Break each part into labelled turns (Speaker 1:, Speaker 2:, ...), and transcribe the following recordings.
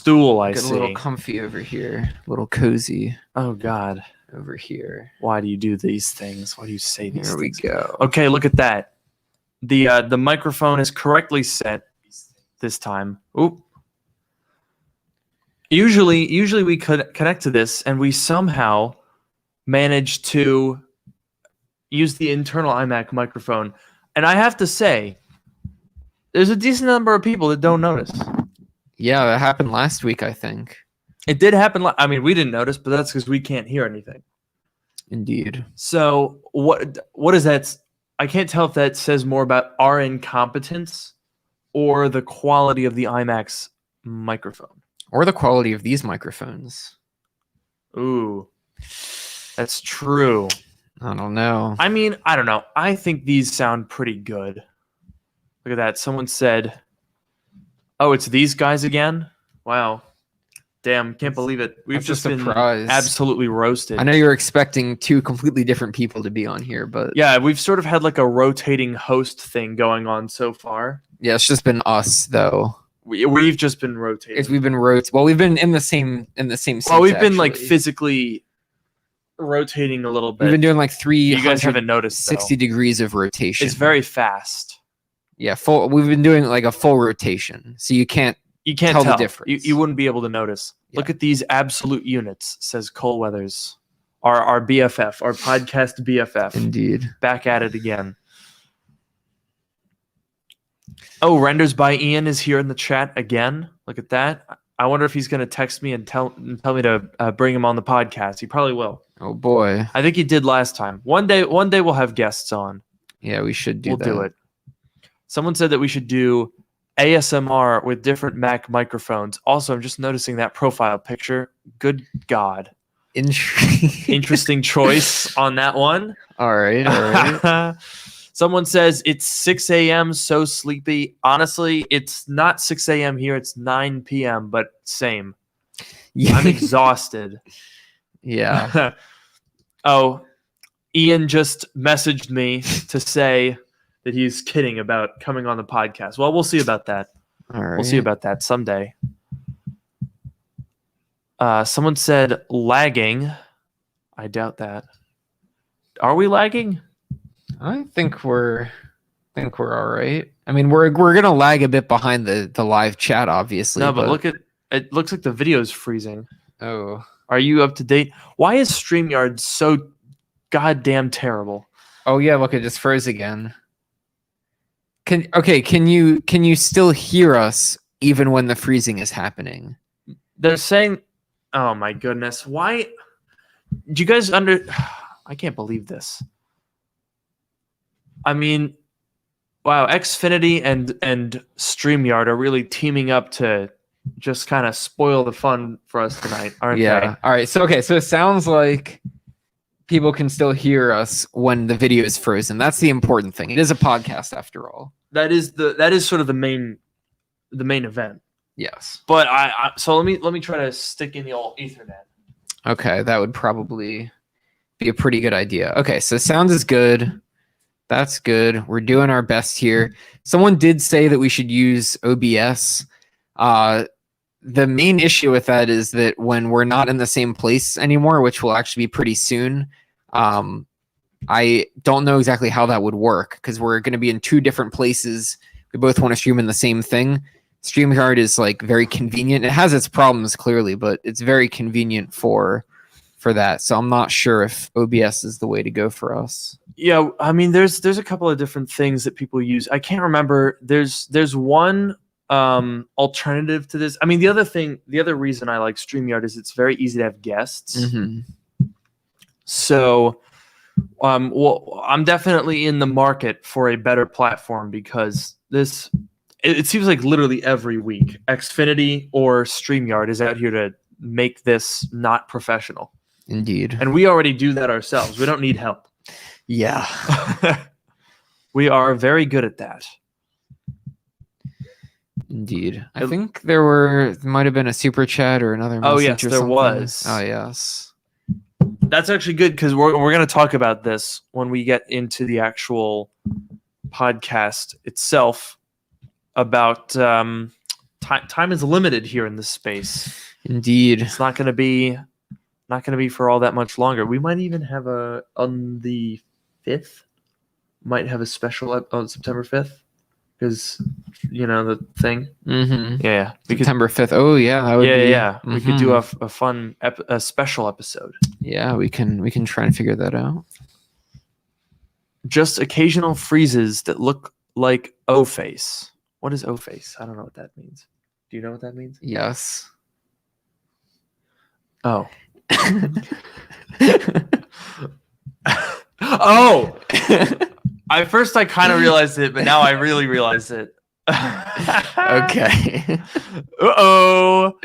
Speaker 1: stool, I
Speaker 2: Get
Speaker 1: see.
Speaker 2: a little comfy over here, a little cozy
Speaker 1: Oh, God.
Speaker 2: over here.
Speaker 1: Why do you do these things? Why do you say these
Speaker 2: Here we
Speaker 1: things?
Speaker 2: go.
Speaker 1: Okay, look at that. The microphone is correctly set this time. Oop. Usually we could connect to this, and we somehow manage to use the internal iMac microphone. And I have to say, there's a decent number of people that don't notice.
Speaker 2: Yeah, that happened last week, I think.
Speaker 1: It did happen. I mean, we didn't notice, but that's because we can't hear anything.
Speaker 2: Indeed.
Speaker 1: So what is that? I can't tell if that says more about our incompetence or the quality of the iMac's microphone.
Speaker 2: Or the quality of these microphones.
Speaker 1: Ooh, that's true.
Speaker 2: I don't know.
Speaker 1: I mean, I don't know. I think these sound pretty good. Look at that. Someone said, oh, it's these guys again? Wow. Damn, can't believe it. We've just been absolutely roasted.
Speaker 2: I know you're expecting two completely different people to be on here, but...
Speaker 1: Yeah, we've sort of had like a rotating host thing going on so far.
Speaker 2: Yeah, it's just been us, though.
Speaker 1: We've just been rotating.
Speaker 2: We've been in the same seats,
Speaker 1: well, we've been like physically rotating a little bit.
Speaker 2: We've been doing like
Speaker 1: you guys haven't noticed
Speaker 2: 60 degrees of rotation.
Speaker 1: It's very fast.
Speaker 2: Yeah, we've been doing like a full rotation, so you can't tell the difference.
Speaker 1: You wouldn't be able to notice. Yeah. Look at these absolute units, says Cole Weathers. Our BFF, our podcast BFF.
Speaker 2: Indeed.
Speaker 1: Back at it again. Oh, Renders by Ian is here in the chat again. Look at that. I wonder if he's going to text me and tell me to bring him on the podcast. He probably will.
Speaker 2: Oh, boy.
Speaker 1: I think he did last time. One day we'll have guests on.
Speaker 2: Yeah, we should do that.
Speaker 1: We'll do it. Someone said that we should do ASMR with different Mac microphones. Also, I'm just noticing that profile picture. Good God. Interesting choice on that one.
Speaker 2: All right.
Speaker 1: Someone says it's 6 a.m. so sleepy. Honestly, it's not 6 a.m. here. It's 9 p.m., but same. Yeah. I'm exhausted.
Speaker 2: Yeah.
Speaker 1: Oh, Ian just messaged me to say that he's kidding about coming on the podcast. Well, we'll see about that.
Speaker 2: All right.
Speaker 1: We'll see about that someday. Someone said lagging. I doubt that. Are we lagging?
Speaker 2: I think we're all right. I mean, we're gonna lag a bit behind the live chat, obviously.
Speaker 1: No, but look at it. Looks like the video's freezing.
Speaker 2: Oh,
Speaker 1: are you up to date? Why is StreamYard so goddamn terrible?
Speaker 2: Oh yeah, look, it just froze again. Can you still hear us even when the freezing is happening?
Speaker 1: They're saying, oh my goodness, why? Do you guys I can't believe this. I mean, wow, Xfinity and StreamYard are really teaming up to just kind of spoil the fun for us tonight, aren't they?
Speaker 2: All right. So it sounds like people can still hear us when the video is frozen. That's the important thing. It is a podcast after all.
Speaker 1: That is sort of the main event.
Speaker 2: Yes.
Speaker 1: But so let me try to stick in the old Ethernet.
Speaker 2: Okay, that would probably be a pretty good idea. Okay, so sound is good. That's good. We're doing our best here. Someone did say that we should use OBS. The main issue with that is that when we're not in the same place anymore, which will actually be pretty soon, I don't know exactly how that would work because we're going to be in two different places. We both want to stream in the same thing. StreamYard is like very convenient. It has its problems clearly, but it's very convenient for that. So I'm not sure if OBS is the way to go for us.
Speaker 1: Yeah, I mean, there's a couple of different things that people use. I can't remember. There's one alternative to this. I mean, the other reason I like StreamYard is it's very easy to have guests.
Speaker 2: Mm-hmm.
Speaker 1: So, well, I'm definitely in the market for a better platform because it seems like literally every week, Xfinity or StreamYard is out here to make this not professional.
Speaker 2: Indeed.
Speaker 1: And we already do that ourselves. We don't need help.
Speaker 2: Yeah.
Speaker 1: We are very good at that.
Speaker 2: Indeed. I think there might have been a super chat or another message.
Speaker 1: Oh, yes, there was.
Speaker 2: Oh, yes.
Speaker 1: That's actually good because we're going to talk about this when we get into the actual podcast itself about time is limited here in this space.
Speaker 2: Indeed.
Speaker 1: It's not going to be for all that much longer. We might even have on the 5th, might have a special on September 5th, because the thing.
Speaker 2: Mm-hmm.
Speaker 1: Yeah,
Speaker 2: September 5th. Oh yeah, that would be.
Speaker 1: Yeah. We could do a fun a special episode.
Speaker 2: Yeah, we can try and figure that out.
Speaker 1: Just occasional freezes that look like O-face. What is O-face? I don't know what that means. Do you know what that means?
Speaker 2: Yes.
Speaker 1: Oh. Oh. At first I kind of realized it, but now I really realize it.
Speaker 2: Okay.
Speaker 1: Uh-oh.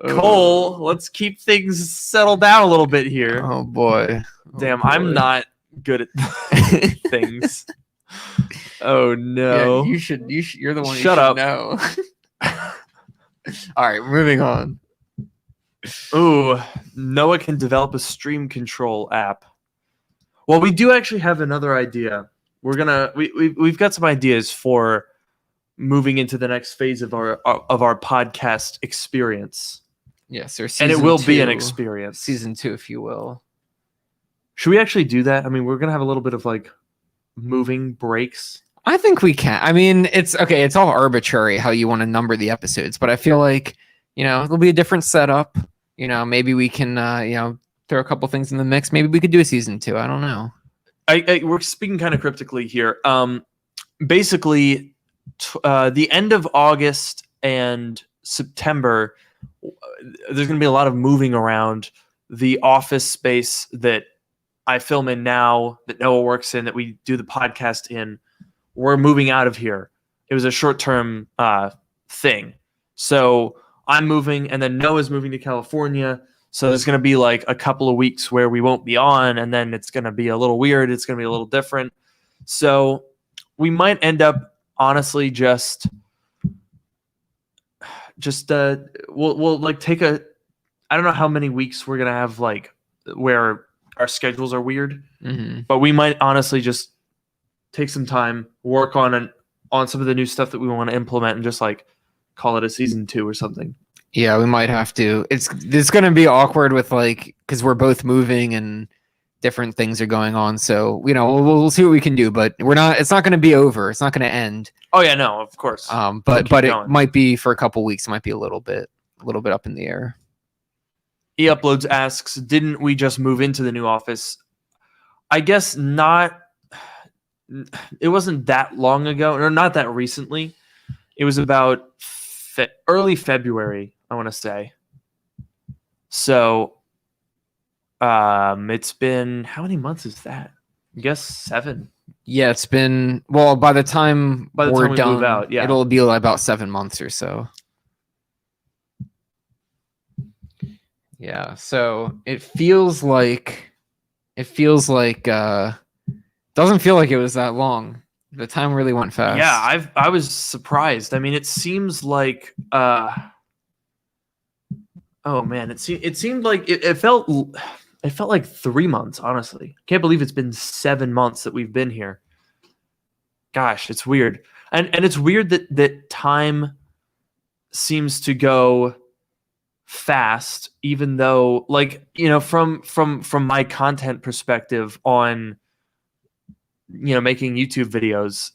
Speaker 1: Cole, let's keep things settled down a little bit here.
Speaker 2: Oh boy.
Speaker 1: Damn, I'm not good at things. Oh no.
Speaker 2: Yeah, you should you're the one who
Speaker 1: Shut
Speaker 2: should
Speaker 1: up.
Speaker 2: know. All right, moving on.
Speaker 1: Ooh, Noah can develop a stream control app. Well, we do actually have another idea. We've got some ideas for moving into the next phase of our podcast experience.
Speaker 2: Yes, or
Speaker 1: And it will be an
Speaker 2: two.
Speaker 1: experience.
Speaker 2: Season 2, if you will.
Speaker 1: Should we actually do that? I mean, we're gonna have a little bit of like moving breaks.
Speaker 2: I think we can. I mean, it's okay. It's all arbitrary how you want to number the episodes, but I feel like it'll be a different setup. Maybe we can throw a couple things in the mix. Maybe we could do a season 2. I don't know.
Speaker 1: We're speaking kind of cryptically here. Basically, the end of August and September, there's going to be a lot of moving around the office space that I film in now, that Noah works in, that we do the podcast in. We're moving out of here. It was a short-term thing. So I'm moving, and then Noah's moving to California. So there's going to be like a couple of weeks where we won't be on, and then it's going to be a little weird. It's going to be a little different. So we might end up, honestly, just we'll like take I don't know how many weeks we're going to have like where our schedules are weird, but we might honestly just take some time, work on some of the new stuff that we want to implement, and just like call it a season 2 or something.
Speaker 2: Yeah, we might have to. It's going to be awkward with because we're both moving and different things are going on. So we'll see what we can do, but it's not going to be over. It's not going to end.
Speaker 1: Oh yeah, no, of course.
Speaker 2: But it might be for a couple weeks. It might be a little bit up in the air.
Speaker 1: eUploads asks, didn't we just move into the new office? I guess not. It wasn't that long ago, or not that recently. It was about early February, I want to say. So it's been, how many months is that? I guess 7.
Speaker 2: Yeah, it's been, well, by the time we're
Speaker 1: we
Speaker 2: done,
Speaker 1: move out, yeah.
Speaker 2: It'll be about 7 months or so. Yeah, so it feels like doesn't feel like it was that long. The time really went fast.
Speaker 1: Yeah, I was surprised. I mean, it seems like oh man, it seemed like it felt like 3 months, honestly. Can't believe it's been 7 months that we've been here. Gosh, it's weird. And it's weird that time seems to go fast, even though, like, from my content perspective on making YouTube videos,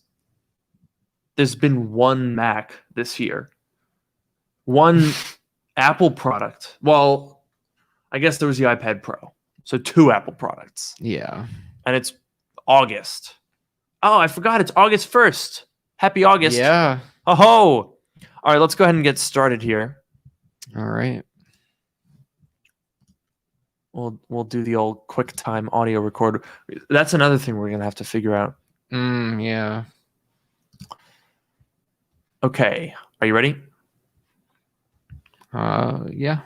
Speaker 1: there's been one Mac this year, one Apple product. Well, I guess there was the iPad Pro, so 2 Apple products.
Speaker 2: Yeah,
Speaker 1: and it's August. Oh, I forgot, it's August 1st. Happy August.
Speaker 2: Yeah.
Speaker 1: Oh, all right, let's go ahead and get started here.
Speaker 2: All right.
Speaker 1: We'll do the old QuickTime audio recorder. That's another thing we're gonna have to figure out.
Speaker 2: Yeah.
Speaker 1: Okay, are you ready?
Speaker 2: Yeah.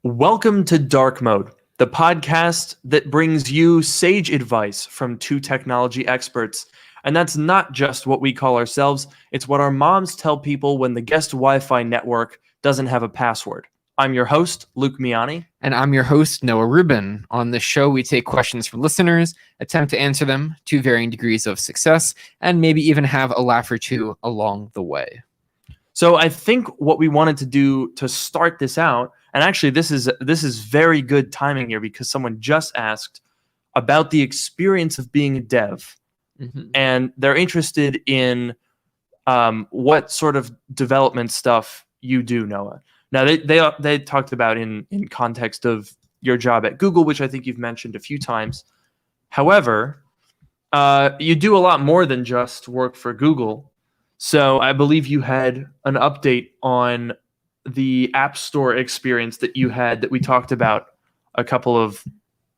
Speaker 1: Welcome to Dark Mode, the podcast that brings you sage advice from 2 technology experts. And that's not just what we call ourselves, it's what our moms tell people when the guest Wi-Fi network doesn't have a password. I'm your host, Luke Miani.
Speaker 2: And I'm your host, Noah Rubin. On this show, we take questions from listeners, attempt to answer them to varying degrees of success, and maybe even have a laugh or two along the way.
Speaker 1: So I think what we wanted to do to start this out, and actually this is very good timing here because someone just asked about the experience of being a dev, and they're interested in what sort of development stuff you do, Noah. Now they talked about in context of your job at Google, which I think you've mentioned a few times. However, you do a lot more than just work for Google. So I believe you had an update on the App Store experience that you had that we talked about a couple of,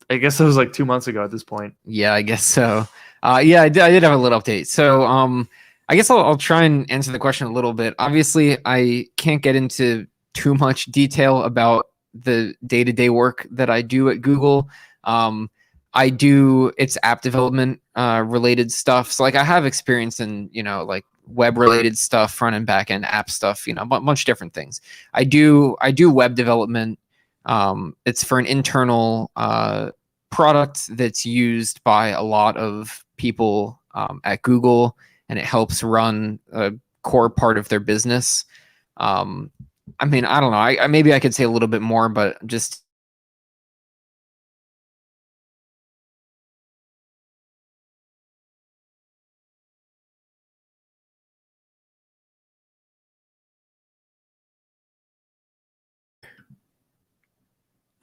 Speaker 1: I guess it was like 2 months ago at this point.
Speaker 2: Yeah, I guess so. Yeah, I did have a little update. So I guess I'll try and answer the question a little bit. Obviously, I can't get into too much detail about the day-to-day work that I do at Google. It's app development related stuff. So like I have experience in, like web related stuff, front and back end app stuff, a bunch of different things. I do web development. It's for an internal product that's used by a lot of people at Google, and it helps run a core part of their business. I mean, I don't know. I maybe I could say a little bit more, but just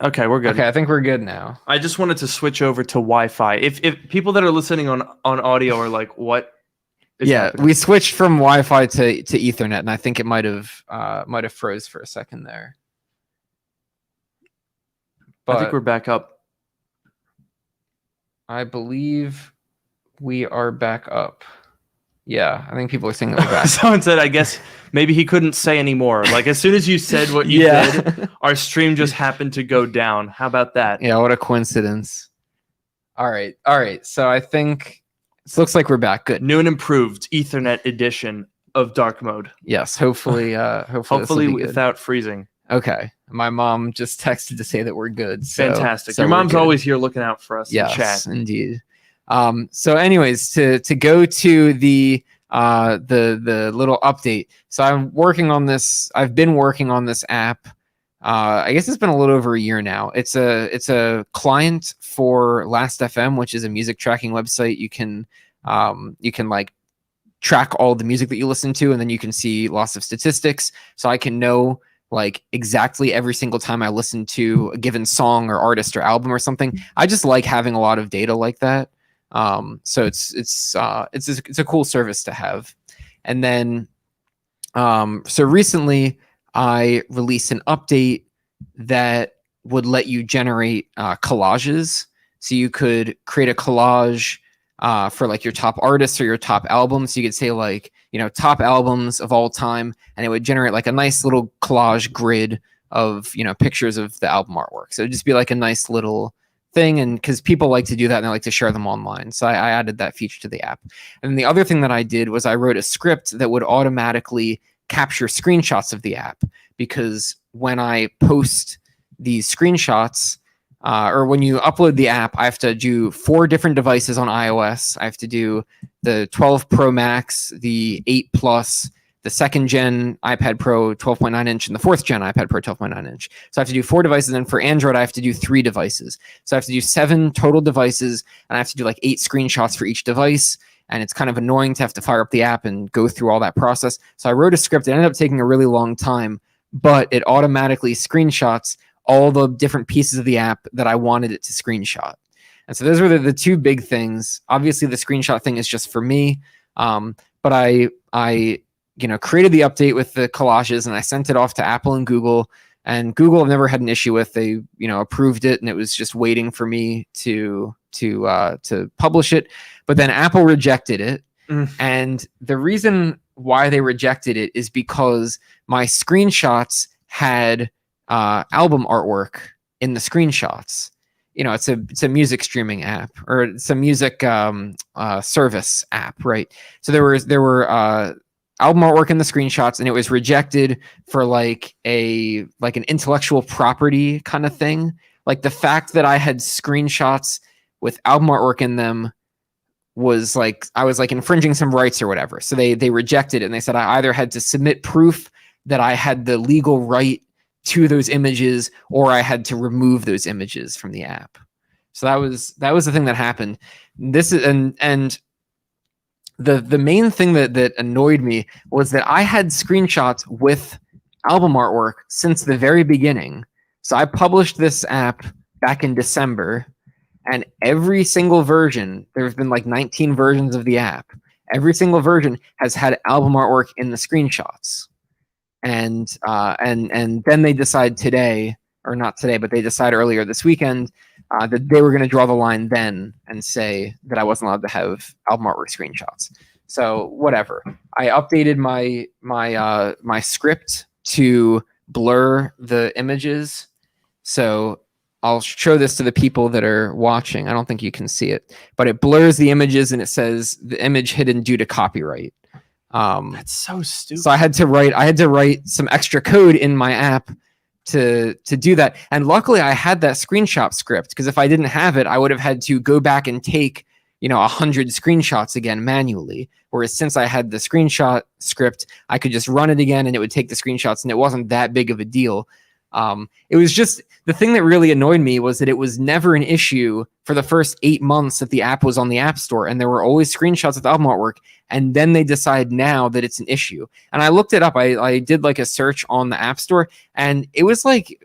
Speaker 1: Okay, we're good.
Speaker 2: okay. I think we're good now.
Speaker 1: I just wanted to switch over to Wi-Fi. If people that are listening on audio are like, what?
Speaker 2: We switched from Wi-Fi to Ethernet, and I think it might have froze for a second there.
Speaker 1: But I think we're back up.
Speaker 2: I believe we are back up. Yeah, I think people are saying that we're back.
Speaker 1: Someone said, I guess maybe he couldn't say anymore. Like as soon as you said what you did, our stream just happened to go down. How about that?
Speaker 2: Yeah, what a coincidence. All right. So I think it looks like we're back. Good.
Speaker 1: New and improved Ethernet edition of dark mode.
Speaker 2: Yes, hopefully
Speaker 1: hopefully without freezing.
Speaker 2: Okay. My mom just texted to say that we're good. So,
Speaker 1: fantastic. Your mom's always here looking out for us in chat.
Speaker 2: Yes, indeed. So anyways, to go to the little update. So I'm working on this. I've been working on this app. I guess it's been a little over a year now. It's a client for Last.fm, which is a music tracking website. You can like track all the music that you listen to, and then you can see lots of statistics. So I can know like exactly every single time I listen to a given song or artist or album or something. I just like having a lot of data like that. So it's a cool service to have. And then so recently I released an update that would let you generate collages. So you could create a collage for like your top artists or your top albums. So you could say like, top albums of all time, and it would generate like a nice little collage grid of, pictures of the album artwork. So it'd just be like a nice little thing, and because people like to do that and they like to share them online. So I added that feature to the app. And the other thing that I did was I wrote a script that would automatically capture screenshots of the app, because when I post these screenshots, or when you upload the app, I have to do 4 different devices on iOS. I have to do the 12 Pro Max, the 8 Plus, the 2nd gen iPad Pro 12.9 inch, and the 4th gen iPad Pro 12.9 inch. So I have to do 4 devices. And for Android, I have to do 3 devices. So I have to do 7 total devices, and I have to do like 8 screenshots for each device. And it's kind of annoying to have to fire up the app and go through all that process. So I wrote a script. It ended up taking a really long time, but it automatically screenshots all the different pieces of the app that I wanted it to screenshot. And so those were the 2 big things. Obviously, the screenshot thing is just for me, but I created the update with the collages, and I sent it off to Apple and Google. And Google I've never had an issue with. They approved it, and it was just waiting for me to publish it. But then Apple rejected it, and the reason why they rejected it is because my screenshots had album artwork in the screenshots. It's a music streaming app, or it's a music service app, right? So there were album artwork in the screenshots, and it was rejected for like an intellectual property kind of thing. Like the fact that I had screenshots with album artwork in them was like I was like infringing some rights or whatever. So they rejected it, and they said I either had to submit proof that I had the legal right to those images, or I had to remove those images from the app. So that was the thing that happened. This is and the main thing that annoyed me was that I had screenshots with album artwork since the very beginning. So I published this app back in December, and every single version, there's been like 19 versions of the app. Every single version has had album artwork in the screenshots. And then they decide today, or not today, but they decide earlier this weekend that they were going to draw the line then and say that I wasn't allowed to have album artwork screenshots. So whatever. I updated my script to blur the images. So I'll show this to the people that are watching. I don't think you can see it, but it blurs the images and it says the image hidden due to copyright.
Speaker 1: That's so stupid.
Speaker 2: So I had to write some extra code in my app to do that. And luckily I had that screenshot script, because if I didn't have it, I would have had to go back and take 100 screenshots again manually. Whereas since I had the screenshot script, I could just run it again and it would take the screenshots, and it wasn't that big of a deal. It was just the thing that really annoyed me was that it was never an issue for the first 8 months that the app was on the App Store, and there were always screenshots with album artwork. And then they decide now that it's an issue. And I looked it up. I did like a search on the App Store, and it was like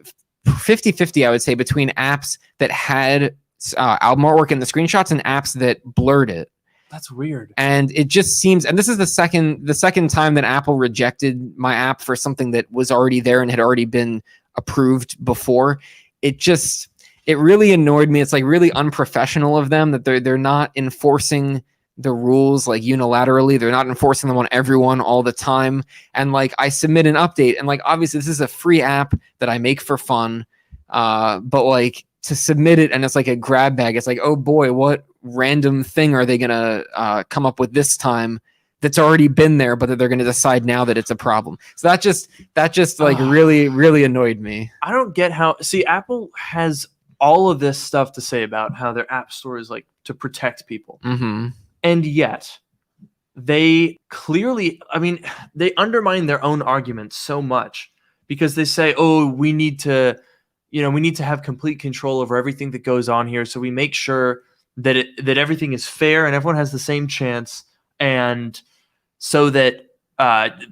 Speaker 2: 50-50, I would say, between apps that had album artwork in the screenshots and apps that blurred it.
Speaker 1: That's weird.
Speaker 2: And it just seems, and this is the second time that Apple rejected my app for something that was already there and had already been approved before. It really annoyed me. It's like really unprofessional of them that they're not enforcing the rules like unilaterally. They're not enforcing them on everyone all the time. And like I submit an update, and like obviously this is a free app that I make for fun. But like to submit it and it's like a grab bag. It's like, oh boy, what random thing are they gonna come up with this time that's already been there, but that they're gonna decide now that it's a problem. So that just like really, really annoyed me.
Speaker 1: I don't get how. See, Apple has all of this stuff to say about how their app store is like to protect people.
Speaker 2: Mm-hmm.
Speaker 1: And yet they clearly, they undermine their own arguments so much, because they say, oh, we need to have complete control over everything that goes on here. So we make sure that everything is fair and everyone has the same chance, and so that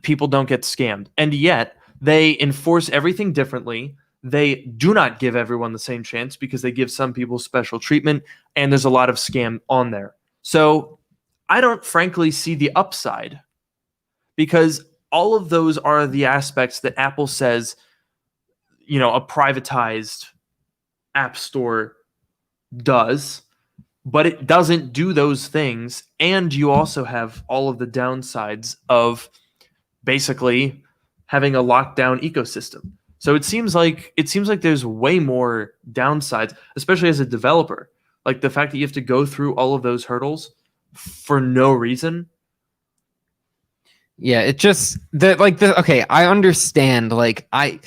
Speaker 1: people don't get scammed. And yet they enforce everything differently. They do not give everyone the same chance because they give some people special treatment, and there's a lot of scam on there. So I don't frankly see the upside, because all of those are the aspects that Apple says, a privatized app store does, but it doesn't do those things. And you also have all of the downsides of basically having a lockdown ecosystem. So it seems like there's way more downsides, especially as a developer. Like the fact that you have to go through all of those hurdles for no reason.
Speaker 2: Yeah, it just okay, I understand. Like I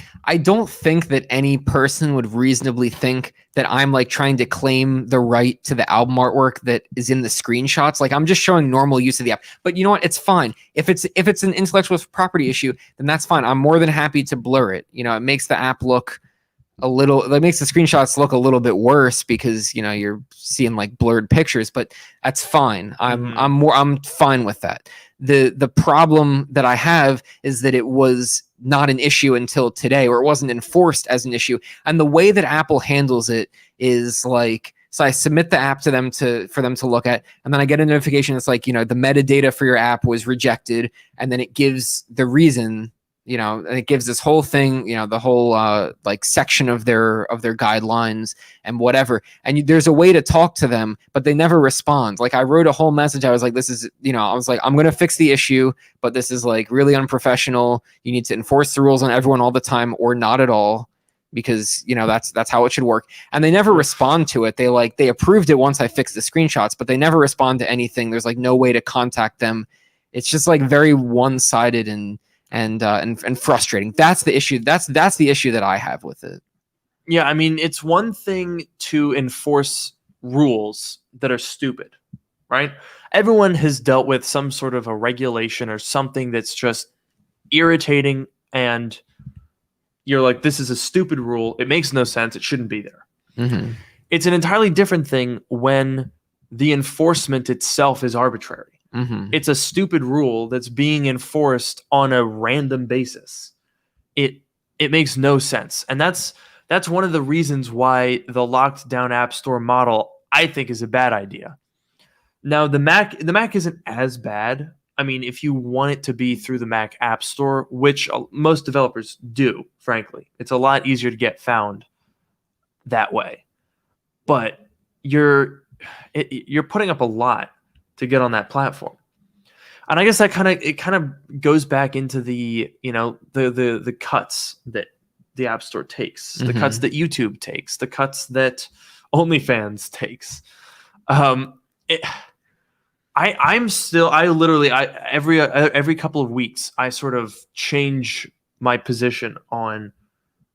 Speaker 2: don't think that any person would reasonably think that I'm like trying to claim the right to the album artwork that is in the screenshots. Like I'm just showing normal use of the app. But you know what? It's fine. If it's an intellectual property issue, then that's fine. I'm more than happy to blur it. It makes the app look it makes the screenshots look a little bit worse because you're seeing like blurred pictures, but that's fine. I'm fine with that. The problem that I have is that it was not an issue until today, or it wasn't enforced as an issue. And the way that Apple handles it is like, so I submit the app to them for them to look at, and then I get a notification that's like, the metadata for your app was rejected, and then it gives the reason. And it gives this whole thing, the whole like section of their guidelines and whatever. And there's a way to talk to them, but they never respond. Like I wrote a whole message. I was like, this is, I was like, I'm going to fix the issue, but this is like really unprofessional. You need to enforce the rules on everyone all the time, or not at all, because that's how it should work. And they never respond to it. They approved it once I fixed the screenshots, but they never respond to anything. There's like no way to contact them It's just like very one-sided and frustrating. That's the issue. That's the issue that I have with it.
Speaker 1: Yeah, I mean, it's one thing to enforce rules that are stupid, right? Everyone has dealt with some sort of a regulation or something that's just irritating, and you're like, this is a stupid rule. It makes no sense. It shouldn't be there.
Speaker 2: Mm-hmm.
Speaker 1: It's an entirely different thing when the enforcement itself is arbitrary.
Speaker 2: Mm-hmm.
Speaker 1: It's a stupid rule that's being enforced on a random basis. It makes no sense. And that's one of the reasons why the locked down app store model, I think, is a bad idea. Now, the Mac isn't as bad. I mean, if you want it to be through the Mac App Store, which most developers do, frankly, it's a lot easier to get found that way. But you're putting up a lot to get on that platform. And I guess that kind of goes back into the, the cuts that the App Store takes, the cuts that YouTube takes, the cuts that OnlyFans takes. Every couple of weeks I sort of change my position on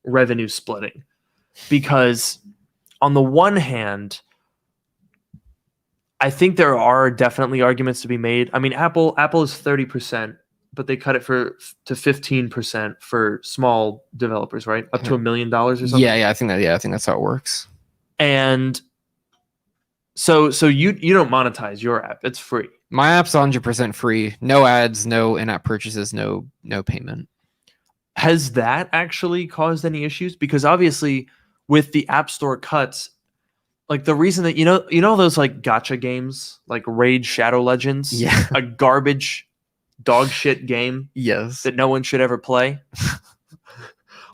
Speaker 1: revenue splitting, because on the one hand, I think there are definitely arguments to be made. I mean, Apple is 30%, but they cut it to 15% for small developers, right? Up to $1 million or something.
Speaker 2: Yeah, I think that's how it works.
Speaker 1: And so you don't monetize your app; it's free.
Speaker 2: My app's 100% free. No ads, no in-app purchases, no payment.
Speaker 1: Has that actually caused any issues? Because obviously, with the App Store cuts, like the reason that you know those like gacha games like Raid Shadow Legends,
Speaker 2: yeah,
Speaker 1: a garbage dog shit game,
Speaker 2: yes,
Speaker 1: that no one should ever play.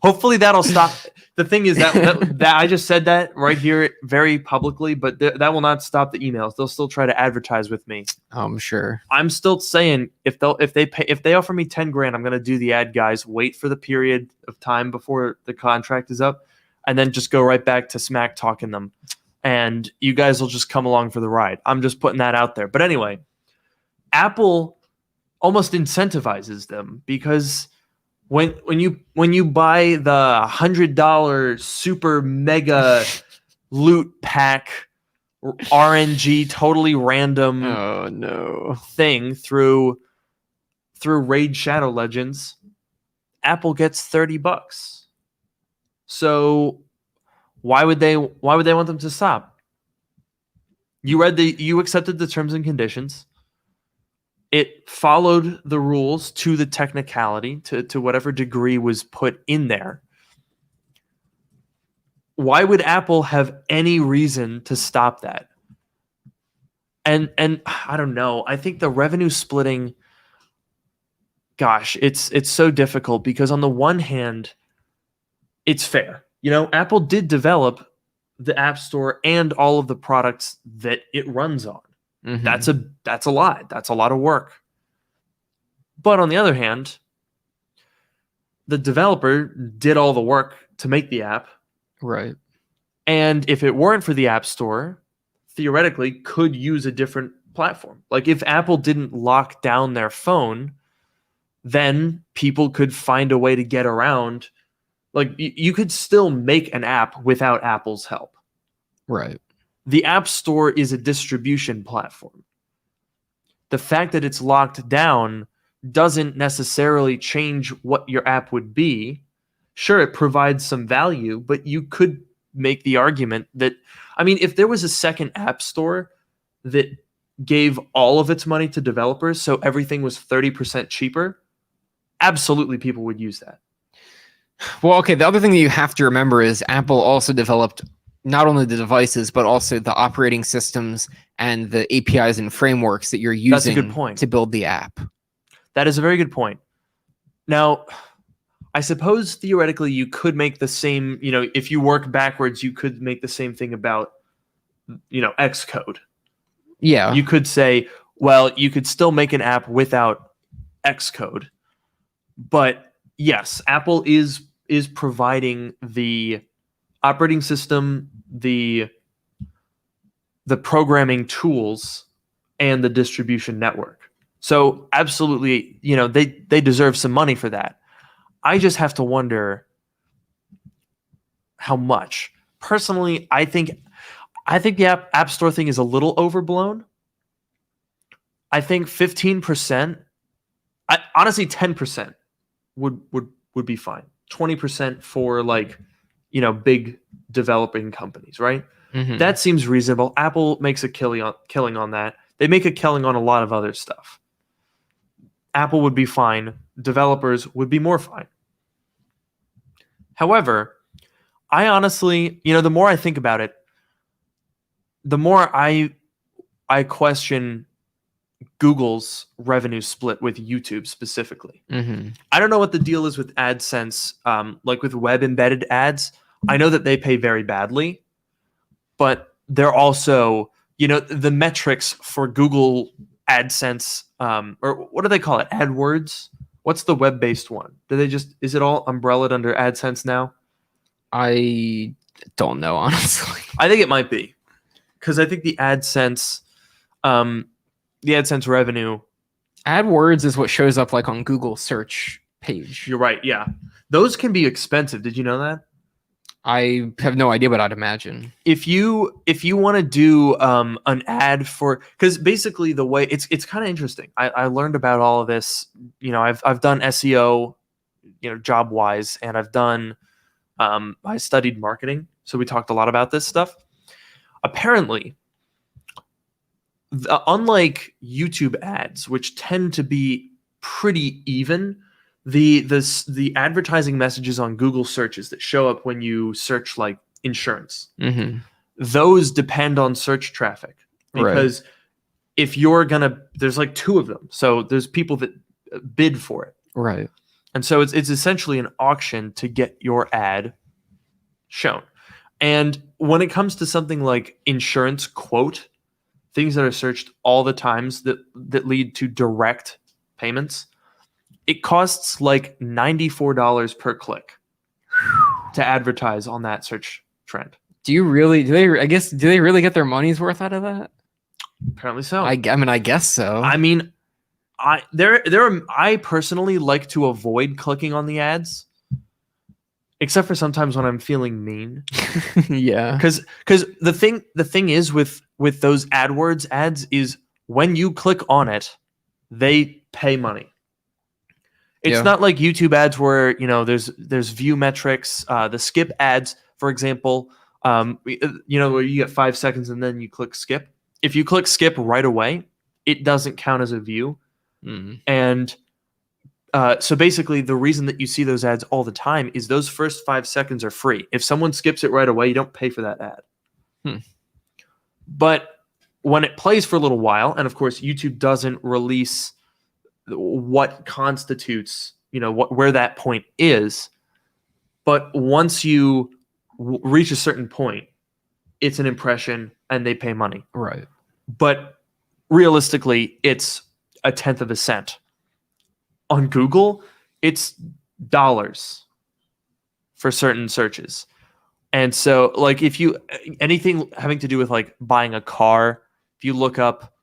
Speaker 1: Hopefully that'll stop. The thing is that I just said that right here very publicly, but that will not stop the emails. They'll still try to advertise with me.
Speaker 2: I'm sure.
Speaker 1: I'm still saying if they offer me $10,000, I'm gonna do the ad, guys. Wait for the period of time before the contract is up, and then just go right back to smack talking them, and you guys will just come along for the ride. I'm just putting that out there. But anyway, Apple almost incentivizes them, because when you buy the $100 super mega loot pack RNG totally random thing through Raid Shadow Legends, Apple gets $30. So why would they want them to stop? You accepted the terms and conditions. It followed the rules to the technicality, to whatever degree was put in there. Why would Apple have any reason to stop that? And I don't know. I think the revenue splitting, gosh, it's so difficult, because on the one hand, it's fair. Apple did develop the App Store and all of the products that it runs on. Mm-hmm. That's a lot. That's a lot of work. But on the other hand, the developer did all the work to make the app.
Speaker 2: Right.
Speaker 1: And if it weren't for the App Store, theoretically could use a different platform. Like if Apple didn't lock down their phone, then people could find a way to get around. Like you could still make an app without Apple's help.
Speaker 2: Right.
Speaker 1: The App Store is a distribution platform. The fact that it's locked down doesn't necessarily change what your app would be. Sure, it provides some value, but you could make the argument that, I mean, if there was a second App Store that gave all of its money to developers, so everything was 30% cheaper, absolutely people would use that.
Speaker 2: Well, okay, the other thing that you have to remember is Apple also developed not only the devices, but also the operating systems and the APIs and frameworks that you're using.
Speaker 1: That's a good point.
Speaker 2: To build the app.
Speaker 1: That is a very good point. Now, I suppose theoretically you could make the same, if you work backwards, you could make the same thing about, Xcode.
Speaker 2: Yeah.
Speaker 1: You could say, well, you could still make an app without Xcode. But yes, Apple is providing the operating system, the programming tools, and the distribution network. So absolutely, they deserve some money for that. I just have to wonder how much. Personally, I think the app store thing is a little overblown. I think 15%, honestly 10% would be fine. 20% for big developing companies, right?
Speaker 2: Mhm.
Speaker 1: That seems reasonable. Apple makes a killing on that. They make a killing on a lot of other stuff. Apple would be fine. Developers would be more fine. However, I honestly, the more I think about it, the more I question Google's revenue split with YouTube specifically.
Speaker 2: Mhm.
Speaker 1: I don't know what the deal is with AdSense, like with web embedded ads. I know that they pay very badly, but they're also, the metrics for Google AdSense, or what do they call it? AdWords? What's the web-based one? Is it all umbrellaed under AdSense now?
Speaker 2: I don't know, honestly.
Speaker 1: I think it might be, because I think the AdSense revenue.
Speaker 2: AdWords is what shows up like on Google search page.
Speaker 1: You're right. Yeah, those can be expensive. Did you know that?
Speaker 2: I have no idea, but I'd imagine.
Speaker 1: If you want to do an ad for, because basically the way it's kind of interesting. I learned about all of this. I've done SEO, job wise, and I've done I studied marketing, so we talked a lot about this stuff. Apparently, unlike YouTube ads, which tend to be pretty even, the advertising messages on Google searches that show up when you search like insurance, those depend on search traffic, because if you're there's like two of them, so there's people that bid for it,
Speaker 2: right?
Speaker 1: And so it's essentially an auction to get your ad shown. And when it comes to something like insurance quote, things that are searched all the times that lead to direct payments, it costs like $94 per click to advertise on that search trend.
Speaker 2: Do they really get their money's worth out of that?
Speaker 1: Apparently so.
Speaker 2: I mean, I guess so.
Speaker 1: I mean, I personally like to avoid clicking on the ads, except for sometimes when I'm feeling mean.
Speaker 2: Yeah.
Speaker 1: Because the thing is with those AdWords ads is when you click on it, they pay money. It's not like YouTube ads where there's view metrics. The skip ads, for example, where you get 5 seconds and then you click skip. If you click skip right away, it doesn't count as a view. And so basically, the reason that you see those ads all the time is those first 5 seconds are free. If someone skips it right away, you don't pay for that ad. But when it plays for a little while, and of course, YouTube doesn't release what constitutes, where that point is. But once you reach a certain point, it's an impression and they pay money.
Speaker 2: Right.
Speaker 1: But realistically, it's a tenth of a cent. On Google, it's dollars for certain searches. And so like anything having to do with like buying a car, if you look up,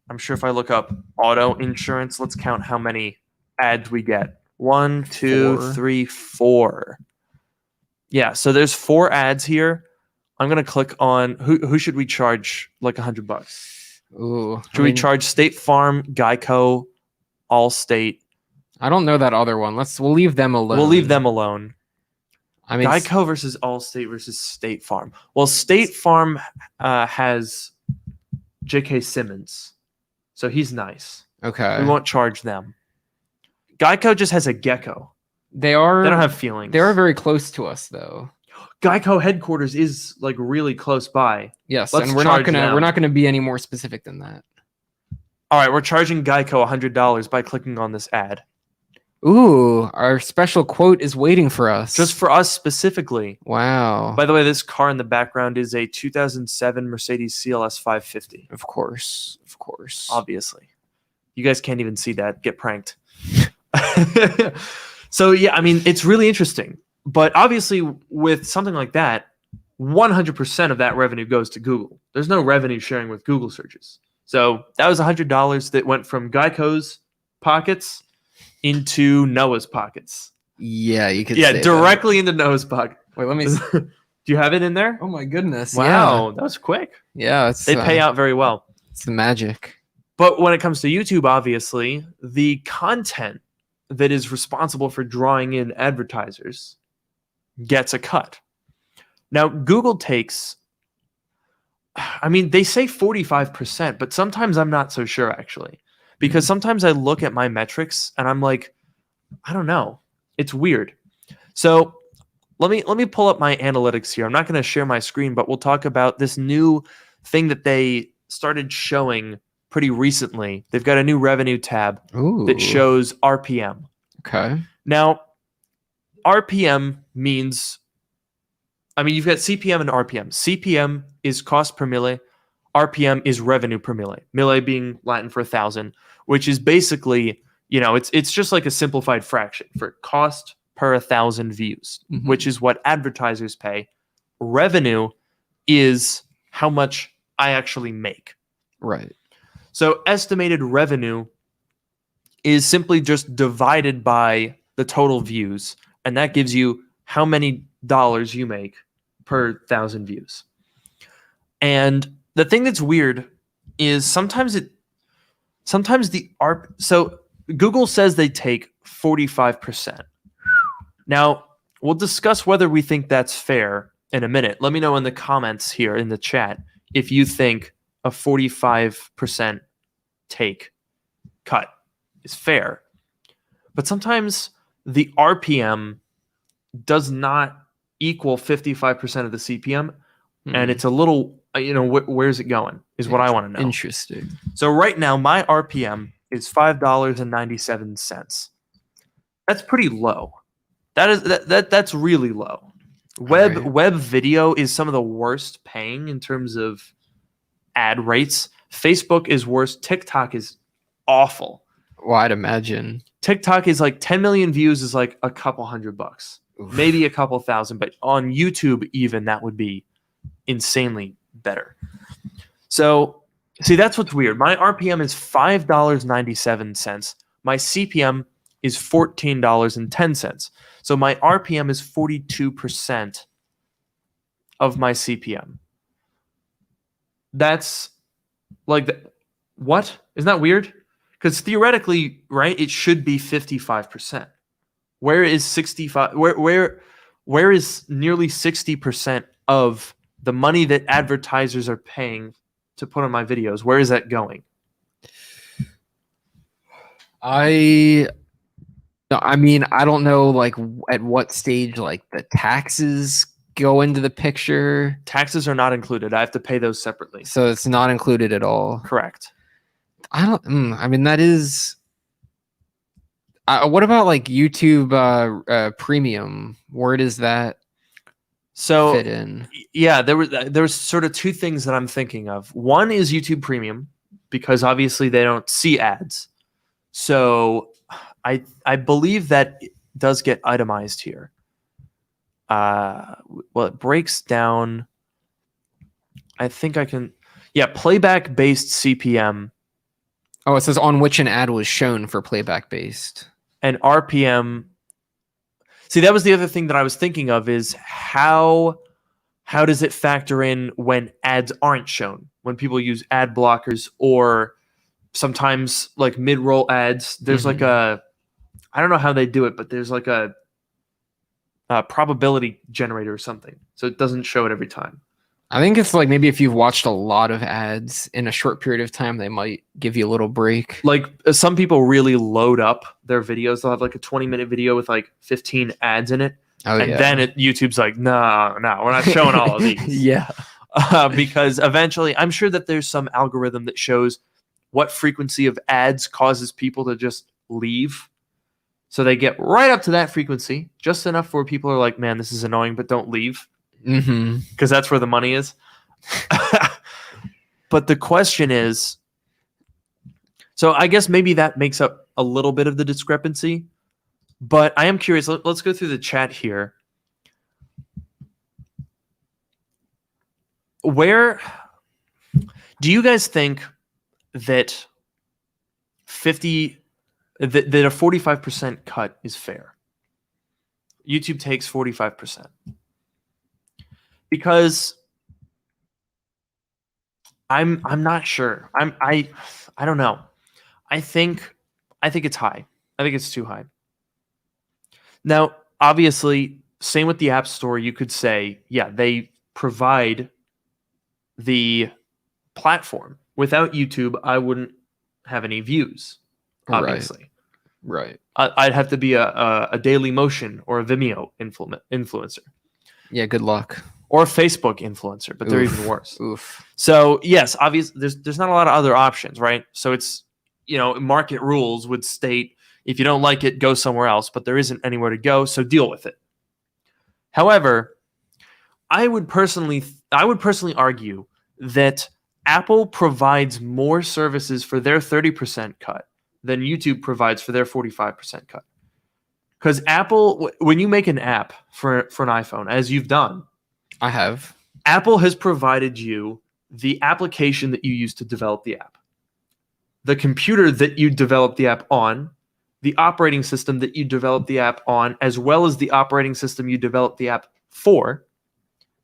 Speaker 1: I'm sure if I look up auto insurance, let's count how many ads we get. 1, 2, 3, 4. Yeah, so there's 4 ads here. I'm gonna click on who should we charge like $100?
Speaker 2: Ooh,
Speaker 1: should we charge State Farm, Geico, Allstate?
Speaker 2: I don't know that other one. We'll leave them alone.
Speaker 1: We'll leave them alone.
Speaker 2: I mean,
Speaker 1: Geico versus Allstate versus State Farm. Well, State Farm has J.K. Simmons, so he's nice.
Speaker 2: Okay.
Speaker 1: We won't charge them. Geico just has a gecko.
Speaker 2: They don't
Speaker 1: have feelings.
Speaker 2: They are very close to us, though.
Speaker 1: Geico headquarters is like really close by.
Speaker 2: Yes, and we're not gonna be any more specific than that.
Speaker 1: All right, we're charging Geico $100 by clicking on this ad.
Speaker 2: Ooh, our special quote is waiting for us.
Speaker 1: Just for us specifically.
Speaker 2: Wow.
Speaker 1: By the way, this car in the background is a 2007 Mercedes CLS 550.
Speaker 2: Of course.
Speaker 1: Obviously. You guys can't even see that. Get pranked. So, yeah, I mean, it's really interesting. But obviously, with something like that, 100% of that revenue goes to Google. There's no revenue sharing with Google searches. So that was $100 that went from Geico's pockets into Noah's pockets.
Speaker 2: Yeah, you could
Speaker 1: Yeah,
Speaker 2: say
Speaker 1: directly into Noah's pocket.
Speaker 2: that. Wait, let me see.
Speaker 1: Do you have it in there?
Speaker 2: Oh my goodness.
Speaker 1: Wow, that was quick.
Speaker 2: Yeah, it's
Speaker 1: They pay out very well.
Speaker 2: It's the magic.
Speaker 1: But when it comes to YouTube, obviously, the content that is responsible for drawing in advertisers gets a cut. Now, Google takes, I mean, they say 45%, but sometimes I'm not so sure actually. Because sometimes I look at my metrics and I'm like, I don't know. It's weird. So let me pull up my analytics here. I'm not going to share my screen, but we'll talk about this new thing that they started showing pretty recently. They've got a new revenue tab
Speaker 2: Ooh.
Speaker 1: that shows RPM.
Speaker 2: Okay.
Speaker 1: Now, RPM means, I mean, you've got CPM and RPM. CPM is cost per mille. RPM is revenue per mille. Mille being Latin for 1,000, which is basically, it's just like a simplified fraction for cost per 1,000 views, which is what advertisers pay. Revenue is how much I actually make.
Speaker 2: Right.
Speaker 1: So estimated revenue is simply just divided by the total views, and that gives you how many dollars you make per 1,000 views. And the thing that's weird is sometimes so Google says they take 45%. Now, we'll discuss whether we think that's fair in a minute. Let me know in the comments here in the chat if you think a 45% take cut is fair. But sometimes the RPM does not equal 55% of the CPM, and it's a little, where's it going is what I want to know.
Speaker 2: Interesting.
Speaker 1: So right now, my RPM is $5.97. That's pretty low. That's really low. Web video is some of the worst paying in terms of ad rates. Facebook is worse. TikTok is awful.
Speaker 2: Well, I'd imagine.
Speaker 1: TikTok is like 10 million views is like a couple $100, maybe a couple thousand, but on YouTube even that would be insanely better. So see, that's what's weird. My RPM is $5.97. My CPM is $14.10. So my RPM is 42% of my CPM. That's like, what? Isn't that weird? Because theoretically, right, it should be 55%. Where is 65? Where is nearly 60% of the money that advertisers are paying to put on my videos? Where is that going?
Speaker 2: I mean, I don't know, like, at what stage, like, the taxes go into the picture.
Speaker 1: Taxes are not included. I have to pay those separately.
Speaker 2: So it's not included at all.
Speaker 1: Correct.
Speaker 2: I mean, that is. What about like YouTube Premium? Where does that fit in?
Speaker 1: Yeah, there was sort of two things that I'm thinking of. One is YouTube Premium, because obviously they don't see ads. So I believe that it does get itemized here. Well, it breaks down. I think I can. Yeah, playback based CPM.
Speaker 2: Oh, it says on which an ad was shown for playback based.
Speaker 1: And RPM. See, that was the other thing that I was thinking of is how does it factor in when ads aren't shown? When people use ad blockers, or sometimes like mid-roll ads, there's like a, I don't know how they do it, but there's like a probability generator or something. So it doesn't show it every time.
Speaker 2: I think it's like maybe if you've watched a lot of ads in a short period of time, they might give you a little break.
Speaker 1: Like some people really load up their videos. They'll have like a 20-minute video with like 15 ads in it.
Speaker 2: Oh,
Speaker 1: and
Speaker 2: yeah.
Speaker 1: then YouTube's like, no, we're not showing all of these.
Speaker 2: Yeah.
Speaker 1: Because eventually I'm sure that there's some algorithm that shows what frequency of ads causes people to just leave. So they get right up to that frequency, just enough where people are like, man, this is annoying, but don't leave. Because that's where the money is. But the question is, so I guess maybe that makes up a little bit of the discrepancy, but I am curious. Let's go through the chat here. Where do you guys think that 50 that a 45% cut is fair. YouTube takes 45% because I'm not sure. I don't know. I think it's high. I think it's too high. Now, obviously, same with the App Store. You could say, yeah, they provide the platform. Without YouTube, I wouldn't have any views. Obviously,
Speaker 2: right.
Speaker 1: I'd have to be a Daily Motion or a Vimeo influencer.
Speaker 2: Yeah, good luck.
Speaker 1: Or a Facebook influencer, but they're even worse.
Speaker 2: Oof.
Speaker 1: So yes, obviously, there's not a lot of other options, right? So it's, market rules would state if you don't like it, go somewhere else, but there isn't anywhere to go, so deal with it. However, I would personally argue that Apple provides more services for their 30% cut than YouTube provides for their 45% cut. Because Apple, when you make an app for an iPhone, as you've done,
Speaker 2: I have.
Speaker 1: Apple has provided you the application that you use to develop the app, the computer that you develop the app on, the operating system that you develop the app on, as well as the operating system you develop the app for,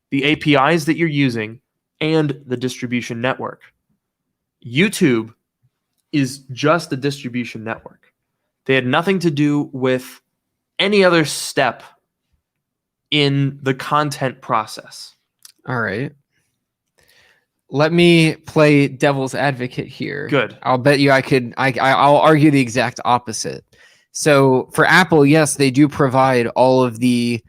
Speaker 1: the APIs that you're using, and the distribution network. YouTube is just a distribution network. They had nothing to do with any other step in the content process.
Speaker 2: All right. Let me play devil's advocate here.
Speaker 1: Good.
Speaker 2: I'll bet you I'll argue the exact opposite. So for Apple, yes, they do provide all of the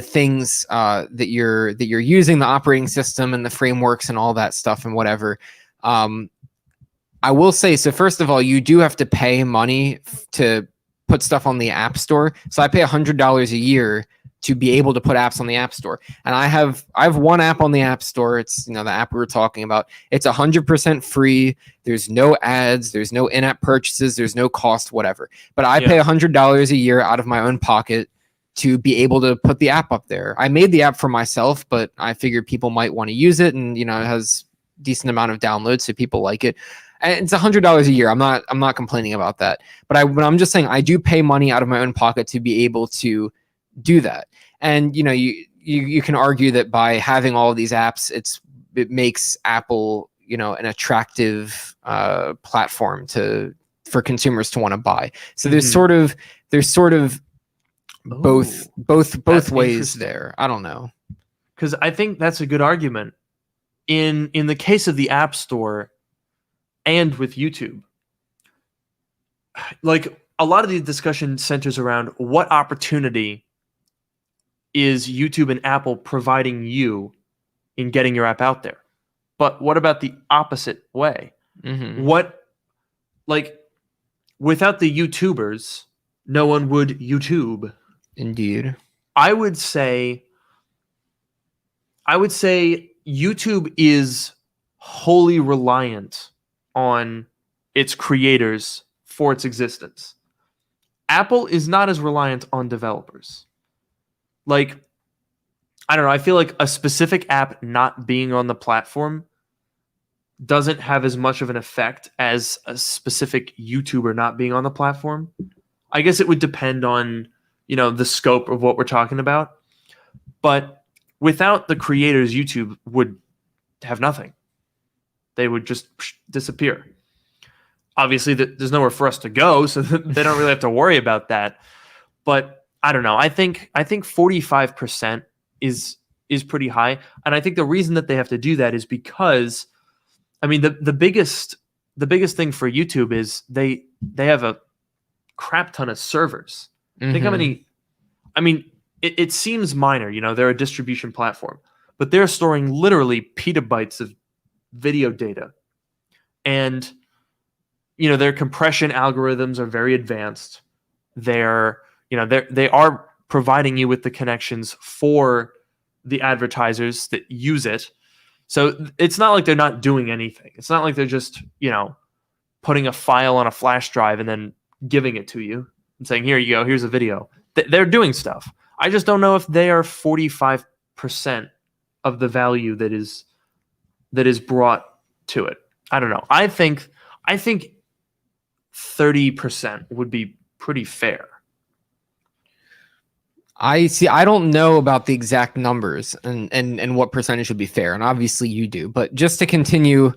Speaker 2: things that you're using, the operating system and the frameworks and all that stuff and whatever. I will say, so first of all, you do have to pay money to put stuff on the App Store. So I pay $100 a year to be able to put apps on the App Store. And I have one app on the App Store. It's, the app we were talking about. It's 100% free. There's no ads. There's no in-app purchases. There's no cost, whatever. But I pay $100 a year out of my own pocket to be able to put the app up there. I made the app for myself, but I figured people might want to use it, and it has decent amount of downloads, so people like it. And it's $100 a year. I'm not complaining about that. But I'm just saying I do pay money out of my own pocket to be able to do that. And you can argue that by having all of these apps, it makes Apple an attractive platform for consumers to want to buy. So there's sort of both ways there. I don't know,
Speaker 1: because I think that's a good argument in the case of the App Store and with YouTube. Like, a lot of the discussion centers around what opportunity is YouTube and Apple providing you in getting your app out there. But what about the opposite way?
Speaker 2: Mm-hmm.
Speaker 1: Without the YouTubers, no one would YouTube.
Speaker 2: Indeed.
Speaker 1: I would say YouTube is wholly reliant on its creators for its existence. Apple is not as reliant on developers. Like, I don't know, I feel like a specific app not being on the platform doesn't have as much of an effect as a specific YouTuber not being on the platform. I guess it would depend on, the scope of what we're talking about. But without the creators, YouTube would have nothing. They would just disappear. Obviously, there's nowhere for us to go, so they don't really have to worry about that. But I don't know. I think 45% is pretty high, and I think the reason that they have to do that is because, I mean, the biggest thing for YouTube is they have a crap ton of servers.
Speaker 2: Mm-hmm.
Speaker 1: Think how many. I mean, it seems minor. They're a distribution platform, but they're storing literally petabytes of video data, and their compression algorithms are very advanced. They are providing you with the connections for the advertisers that use it. So it's not like they're not doing anything. It's not like they're just, putting a file on a flash drive and then giving it to you and saying, here you go, here's a video. They're doing stuff. I just don't know if they are 45% of the value that is brought to it. I don't know. I think I think 30% would be pretty fair.
Speaker 2: I see. I don't know about the exact numbers and what percentage would be fair, and obviously you do. But just to continue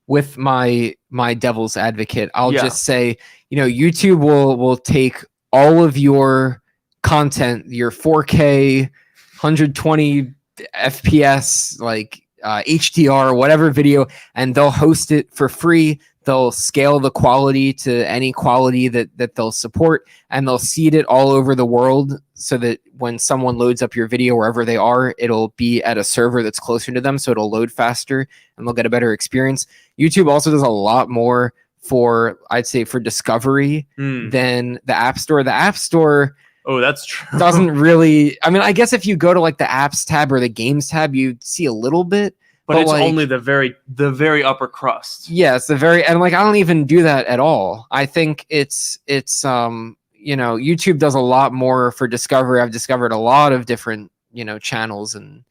Speaker 2: with my devil's advocate, I'll just say, YouTube will take all of your content, your 4K, 120 FPS, like HDR, whatever video, and they'll host it for free. They'll scale the quality to any quality that they'll support, and they'll seed it all over the world so that when someone loads up your video wherever they are, it'll be at a server that's closer to them, so it'll load faster and they'll get a better experience. YouTube also does a lot more for, I'd say, for discovery than the App Store. The App Store,
Speaker 1: oh, that's true,
Speaker 2: doesn't really. I mean, I guess if you go to like the apps tab or the games tab, you see a little bit.
Speaker 1: But it's like, only the very upper crust.
Speaker 2: Yeah, it's and like I don't even do that at all. I think it's YouTube does a lot more for discovery. I've discovered a lot of different channels and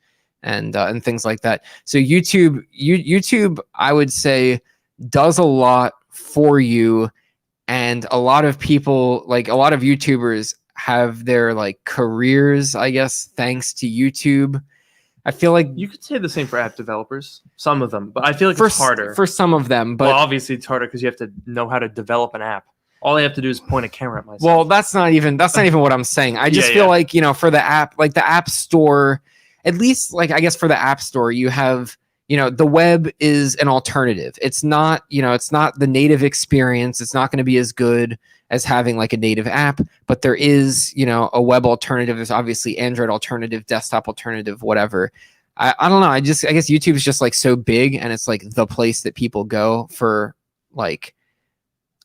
Speaker 2: things like that. So YouTube I would say does a lot for you, and a lot of people, like a lot of YouTubers, have their like careers, I guess, thanks to YouTube. I feel like
Speaker 1: you could say the same for app developers, some of them, but I feel like it's harder
Speaker 2: for some of them. But
Speaker 1: well, obviously it's harder because you have to know how to develop an app. All I have to do is point a camera at myself.
Speaker 2: Well, that's not even what I'm saying. I just feel like, for the app, like the App Store, at least like I guess for the App Store, you have, the web is an alternative. It's not, it's not the native experience. It's not going to be as good as having like a native app, but there is, a web alternative. There's obviously Android alternative, desktop alternative, whatever. I don't know. I guess YouTube is just like so big, and it's like the place that people go for like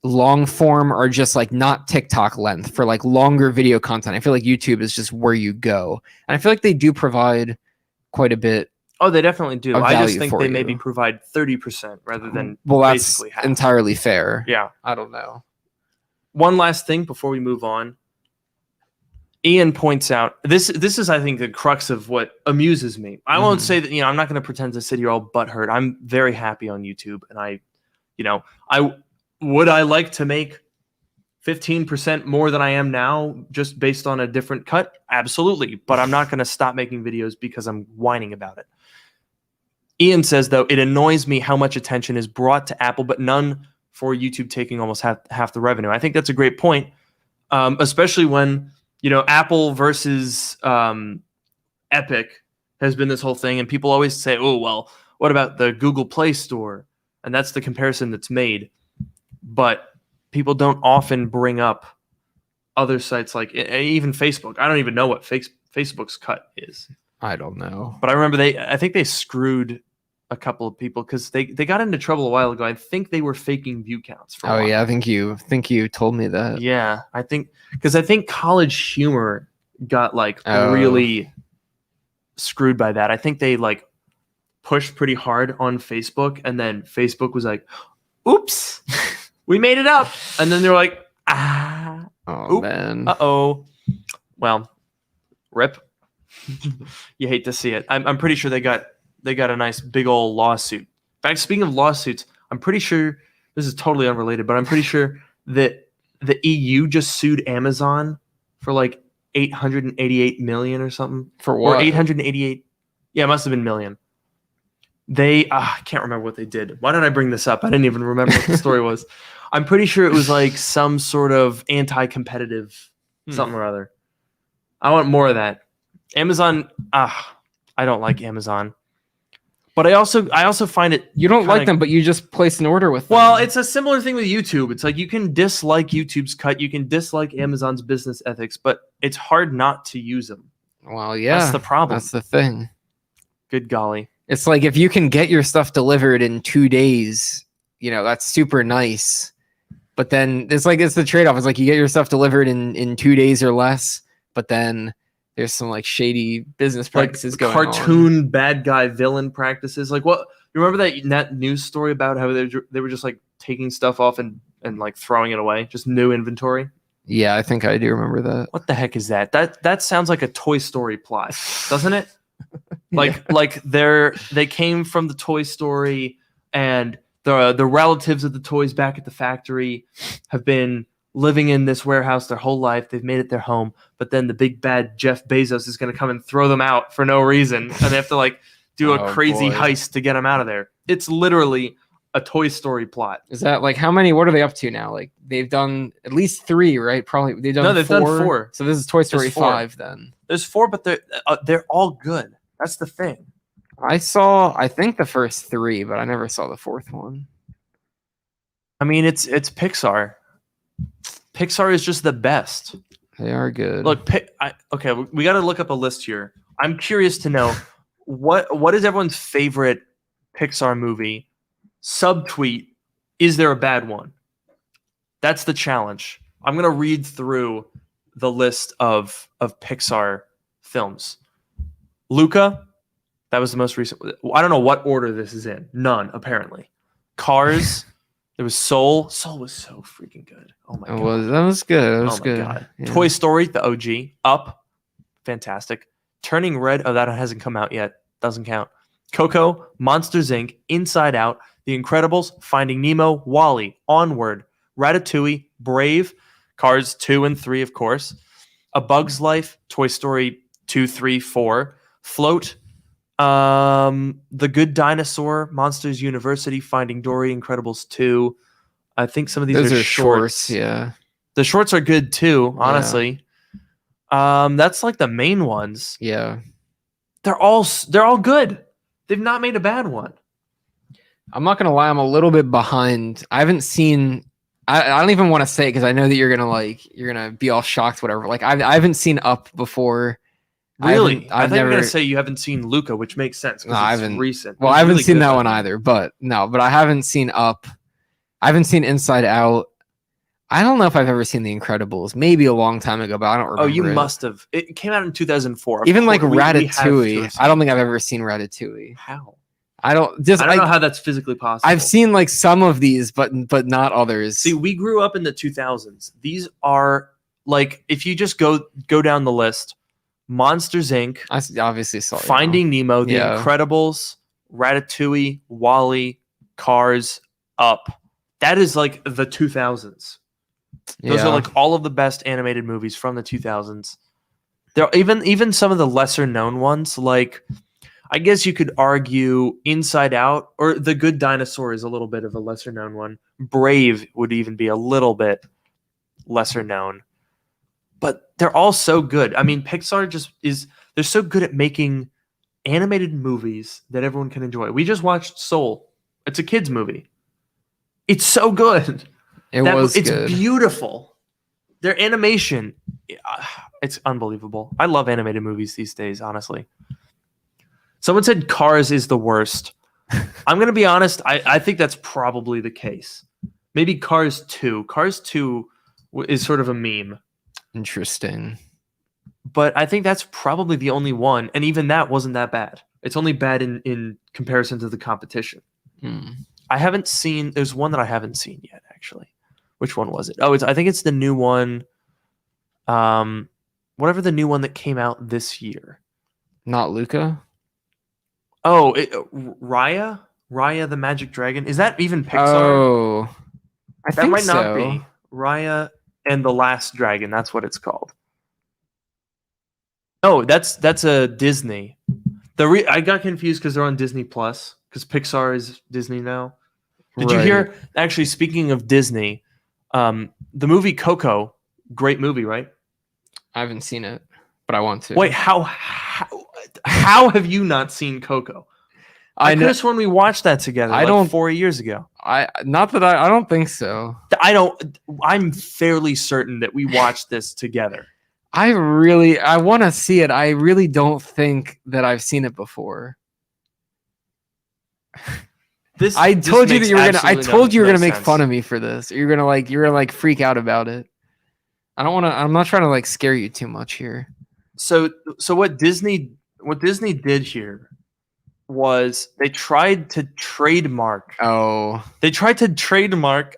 Speaker 2: long form, or just like not TikTok length, for like longer video content. I feel like YouTube is just where you go. And I feel like they do provide quite a bit.
Speaker 1: Oh, they definitely do. I just think they maybe provide 30% rather than
Speaker 2: that's
Speaker 1: half.
Speaker 2: Entirely fair.
Speaker 1: Yeah.
Speaker 2: I don't know.
Speaker 1: One last thing before we move on. Ian points out, this is, I think, the crux of what amuses me. I won't say that, I'm not going to pretend to sit here all butthurt. I'm very happy on YouTube, and I would I like to make 15% more than I am now just based on a different cut? Absolutely. But I'm not going to stop making videos because I'm whining about it. Ian says, though, it annoys me how much attention is brought to Apple, but none for YouTube taking almost half the revenue. I think that's a great point, especially when, Apple versus Epic has been this whole thing, and people always say, oh, well, what about the Google Play Store? And that's the comparison that's made. But people don't often bring up other sites like even Facebook. I don't even know what Facebook's cut is.
Speaker 2: I don't know.
Speaker 1: But I remember I think they screwed a couple of people because they got into trouble a while ago. I think they were faking view counts. For a while.
Speaker 2: Yeah, I think you told me that.
Speaker 1: Yeah, I think College Humor got really screwed by that. I think they pushed pretty hard on Facebook, and then Facebook was like, "Oops, we made it up," and then they're like,
Speaker 2: "Oh man,
Speaker 1: well, rip." You hate to see it. I'm pretty sure they got a nice big old lawsuit. In fact, speaking of lawsuits, I'm pretty sure this is totally unrelated, but I'm pretty sure that the EU just sued Amazon for like 888 million or something.
Speaker 2: For what?
Speaker 1: Or 888. Yeah, it must have been million. They I can't remember what they did. Why did I bring this up? I didn't even remember what the story was. I'm pretty sure it was like some sort of anti-competitive something or other. I want more of that. Amazon, I don't like Amazon. But I also find it...
Speaker 2: You don't like them, but you just place an order with them.
Speaker 1: Well, it's a similar thing with YouTube. It's like you can dislike YouTube's cut. You can dislike Amazon's business ethics, but it's hard not to use them.
Speaker 2: Well, yeah.
Speaker 1: That's the problem.
Speaker 2: That's the thing.
Speaker 1: Good golly.
Speaker 2: It's like if you can get your stuff delivered in 2 days, that's super nice. But then it's the trade-off. It's like you get your stuff delivered in 2 days or less, but then... there's some shady business practices going on.
Speaker 1: Cartoon bad guy villain practices. Like what? You remember that news story about how they were just taking stuff off and throwing it away, just new inventory?
Speaker 2: Yeah, I think I do remember that.
Speaker 1: What the heck is that? That sounds like a Toy Story plot, doesn't it? They came from the Toy Story and the relatives of the toys back at the factory have been living in this warehouse their whole life. They've made it their home, but then the big bad Jeff Bezos is going to come and throw them out for no reason, and they have to like do a
Speaker 2: Oh,
Speaker 1: crazy
Speaker 2: boy.
Speaker 1: heist to get them out of there. It's literally a Toy Story plot.
Speaker 2: Is that like how many? What are they up to now? Like they've done at least 3, right? Probably they've done.
Speaker 1: No, they've done 4.
Speaker 2: So this is Toy Story
Speaker 1: 4.
Speaker 2: 5 then.
Speaker 1: There's 4, but they're all good. That's the thing.
Speaker 2: I think the first 3, but I never saw the 4th one.
Speaker 1: I mean, it's Pixar. Pixar is just the best.
Speaker 2: They are good.
Speaker 1: Look, okay, we got to look up a list here. I'm curious to know what is everyone's favorite Pixar movie? Subtweet, is there a bad one? That's the challenge. I'm going to read through the list of Pixar films. Luca, that was the most recent. I don't know what order this is in. None, apparently. Cars, there was Soul. Soul was so freaking good. Oh my god.
Speaker 2: That was good. That was
Speaker 1: Oh my
Speaker 2: good.
Speaker 1: god.
Speaker 2: Yeah.
Speaker 1: Toy Story, the OG. Up, fantastic. Turning Red, oh, that hasn't come out yet. Doesn't count. Coco, Monsters Inc., Inside Out, The Incredibles, Finding Nemo, Wall-E, Onward, Ratatouille, Brave, Cars 2 and 3, of course, A Bug's Life, Toy Story 2, 3, 4, Float, The Good Dinosaur, Monsters University, Finding Dory, Incredibles 2. I think some of these
Speaker 2: Those
Speaker 1: are
Speaker 2: are
Speaker 1: shorts.
Speaker 2: Yeah.
Speaker 1: The shorts are good too, honestly. That's like the main ones.
Speaker 2: Yeah.
Speaker 1: They're all good. They've not made a bad one.
Speaker 2: I'm not gonna lie, I'm a little bit behind. I haven't seen. I don't even want to say it because I know that you're gonna be all shocked, whatever. Like I haven't seen Up before.
Speaker 1: Really? I
Speaker 2: I've
Speaker 1: thought you were
Speaker 2: never.
Speaker 1: gonna say you haven't seen Luca, which makes sense
Speaker 2: No, I
Speaker 1: because it's
Speaker 2: haven't.
Speaker 1: recent.
Speaker 2: Well,
Speaker 1: It's
Speaker 2: I haven't
Speaker 1: really
Speaker 2: seen
Speaker 1: good,
Speaker 2: that
Speaker 1: though.
Speaker 2: one either. But I haven't seen Up. I haven't seen Inside Out. I don't know if I've ever seen The Incredibles. Maybe a long time ago, but I don't remember.
Speaker 1: Oh, you
Speaker 2: it.
Speaker 1: must have. It came out in 2004. Of
Speaker 2: Even like
Speaker 1: course, we have to
Speaker 2: Ratatouille.
Speaker 1: have
Speaker 2: I don't think I've ever seen Ratatouille.
Speaker 1: How?
Speaker 2: I don't
Speaker 1: know how that's physically possible.
Speaker 2: I've seen like some of these, but not others.
Speaker 1: See, we grew up in the 2000s. These are like, if you just go down the list, Monsters Inc.,
Speaker 2: I obviously saw
Speaker 1: Finding Nemo, The
Speaker 2: Yeah.
Speaker 1: Incredibles, Ratatouille, Wall-E, Cars, Up. That is like the 2000s. Those are like all of the best animated movies from the 2000s. There even some of the lesser known ones, like I guess you could argue Inside Out or The Good Dinosaur is a little bit of a lesser known one. Brave would even be a little bit lesser known. But they're all so good. I mean, Pixar they're so good at making animated movies that everyone can enjoy. We just watched Soul. It's a kids movie. It's so good. It's
Speaker 2: good.
Speaker 1: beautiful. Their animation, it's unbelievable. I love animated movies these days, honestly. Someone said Cars is the worst. I'm going to be honest. I think that's probably the case. Maybe Cars 2. Cars 2 is sort of a meme.
Speaker 2: Interesting.
Speaker 1: But I think that's probably the only one. And even that wasn't that bad. It's only bad in comparison to the competition. I haven't seen. There's one that I haven't seen yet, actually. Which one was it? Oh, I think it's the new one. Whatever the new one that came out this year.
Speaker 2: Not Luca?
Speaker 1: Oh, Raya? Raya the Magic Dragon? Is that even Pixar?
Speaker 2: Oh, I
Speaker 1: that
Speaker 2: think
Speaker 1: might not
Speaker 2: so.
Speaker 1: be. Raya and the Last Dragon. That's what it's called. Oh, that's a Disney. I got confused because they're on Disney Plus because Pixar is Disney now. Did you hear? Actually, speaking of Disney, the movie Coco, great movie, right?
Speaker 2: I haven't seen it, but I want to.
Speaker 1: Wait, how have you not seen Coco? I could have sworn we watched that together.
Speaker 2: I
Speaker 1: like
Speaker 2: don't-
Speaker 1: 4 years ago.
Speaker 2: I don't think so.
Speaker 1: I'm fairly certain that we watched this together.
Speaker 2: I want to see it. I really don't think that I've seen it before. I told you that you were gonna. I told you were gonna make fun of me for this. You're gonna freak out about it. I don't want to. I'm not trying to like scare you too much here.
Speaker 1: So what Disney did here was they tried to trademark.
Speaker 2: Oh,
Speaker 1: They tried to trademark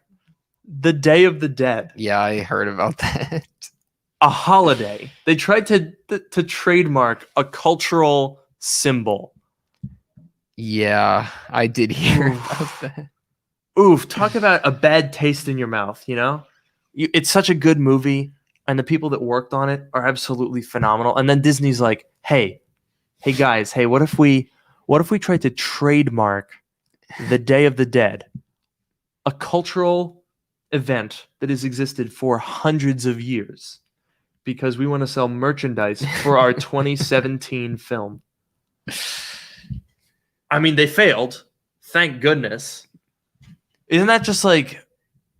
Speaker 1: the Day of the Dead,
Speaker 2: yeah, I heard about that.
Speaker 1: a holiday. They tried to trademark a cultural symbol.
Speaker 2: Yeah, I did hear
Speaker 1: Oof.
Speaker 2: about that.
Speaker 1: Oof, talk about a bad taste in your mouth, you know? It's such a good movie, and the people that worked on it are absolutely phenomenal. And then Disney's like, hey guys, hey, what if we tried to trademark the Day of the Dead, a cultural event that has existed for hundreds of years, because we want to sell merchandise for our 2017 film. I mean, they failed. Thank goodness. Isn't that just like,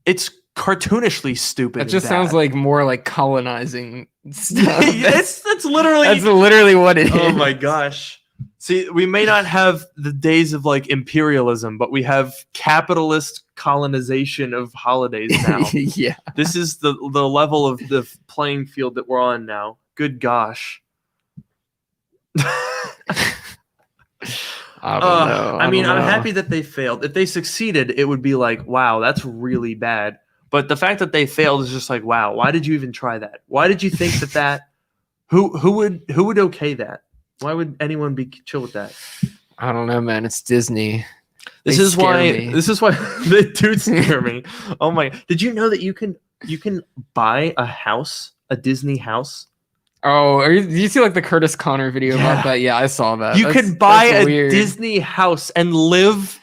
Speaker 1: it's cartoonishly stupid?
Speaker 2: That just sounds like more like colonizing stuff.
Speaker 1: That's literally
Speaker 2: what it is.
Speaker 1: Oh my gosh. See, we may not have the days of like imperialism, but we have capitalist colonization of holidays now.
Speaker 2: Yeah.
Speaker 1: This is the level of the playing field that we're on now. Good gosh.
Speaker 2: I don't know.
Speaker 1: I mean, I'm happy that they failed. If they succeeded, it would be like, wow, that's really bad. But the fact that they failed is just like, wow, why did you even try that? Why did you think that who would okay that? Why would anyone be chill with that?
Speaker 2: I don't know, man. It's Disney.
Speaker 1: This is why they do scare me. Oh my! Did you know that you can buy a house, a Disney house?
Speaker 2: Oh, did you see like the Curtis Connor video about that? Yeah, I saw that.
Speaker 1: You can buy a Disney house and live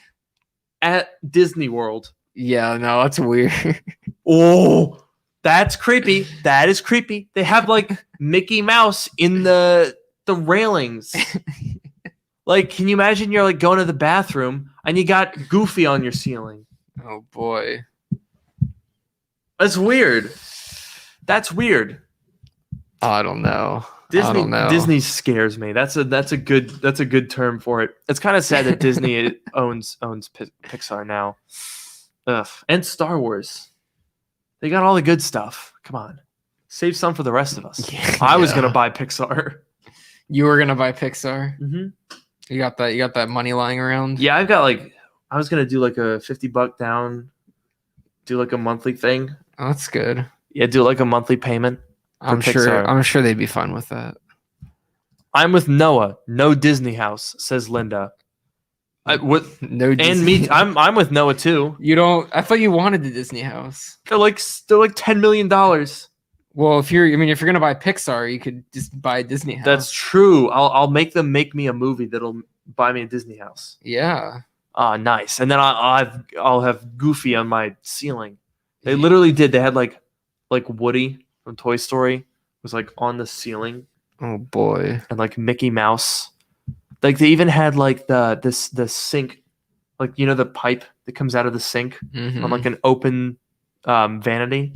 Speaker 1: at Disney World.
Speaker 2: Yeah, no, that's weird.
Speaker 1: Oh, that's creepy. That is creepy. They have like Mickey Mouse in the railings. Like, can you imagine you're like going to the bathroom and you got Goofy on your ceiling?
Speaker 2: Oh boy.
Speaker 1: That's weird. That's weird.
Speaker 2: I don't know.
Speaker 1: Disney scares me. That's a good term for it. It's kind of sad that Disney owns Pixar now. Ugh. And Star Wars. They got all the good stuff. Come on. Save some for the rest of us.
Speaker 2: Yeah.
Speaker 1: I was going to buy Pixar.
Speaker 2: You were going to buy Pixar?
Speaker 1: Mm-hmm.
Speaker 2: You got that money lying around?
Speaker 1: Yeah, I've got I was going to do like a $50 down, do like a monthly thing.
Speaker 2: Oh, that's good.
Speaker 1: Yeah, do like a monthly payment.
Speaker 2: I'm sure they'd be fine with that.
Speaker 1: I'm with Noah. No Disney house, says Linda.
Speaker 2: No Disney.
Speaker 1: And me. I'm with Noah too.
Speaker 2: You don't. I thought you wanted the Disney house.
Speaker 1: They're like $10 million.
Speaker 2: Well, if you're gonna buy Pixar, you could just buy a Disney house.
Speaker 1: That's true. I'll make them make me a movie that'll buy me a Disney house.
Speaker 2: Yeah.
Speaker 1: Nice. And then I'll have Goofy on my ceiling. They literally did. They had like Woody from Toy Story was like on the ceiling.
Speaker 2: Oh boy.
Speaker 1: And like Mickey Mouse. Like they even had like the sink, like the pipe that comes out of the sink on like an open vanity.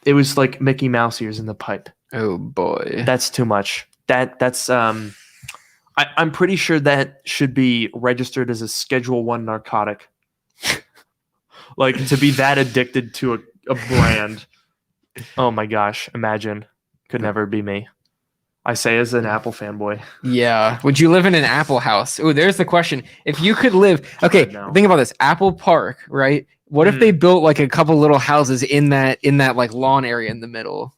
Speaker 1: It was like Mickey Mouse ears in the pipe.
Speaker 2: Oh boy.
Speaker 1: That's too much. That's I'm pretty sure that should be registered as a Schedule I narcotic. Like to be that addicted to a brand. Oh my gosh, imagine. Could never be me. I say as an Apple fanboy.
Speaker 2: Yeah. Would you live in an Apple house? Oh, there's the question. If you could live, okay, think about this. Apple Park, right? What if they built like a couple little houses in that like lawn area in the middle?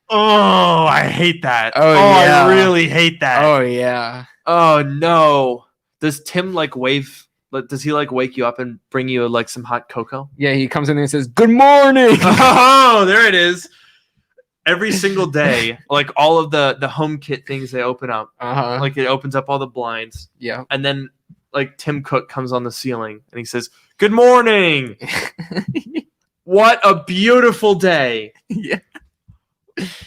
Speaker 1: Oh, I hate that.
Speaker 2: Oh yeah.
Speaker 1: I really hate that.
Speaker 2: Oh yeah.
Speaker 1: Oh no. Does Tim like wave? Does he like wake you up and bring you like some hot cocoa?
Speaker 2: Yeah, he comes in there and says, "Good morning."
Speaker 1: Oh, there it is. Every single day, like all of the HomeKit things they open up. Like it opens up all the blinds.
Speaker 2: Yeah.
Speaker 1: And then like Tim Cook comes on the ceiling and he says, "Good morning." What a beautiful day.
Speaker 2: Yeah.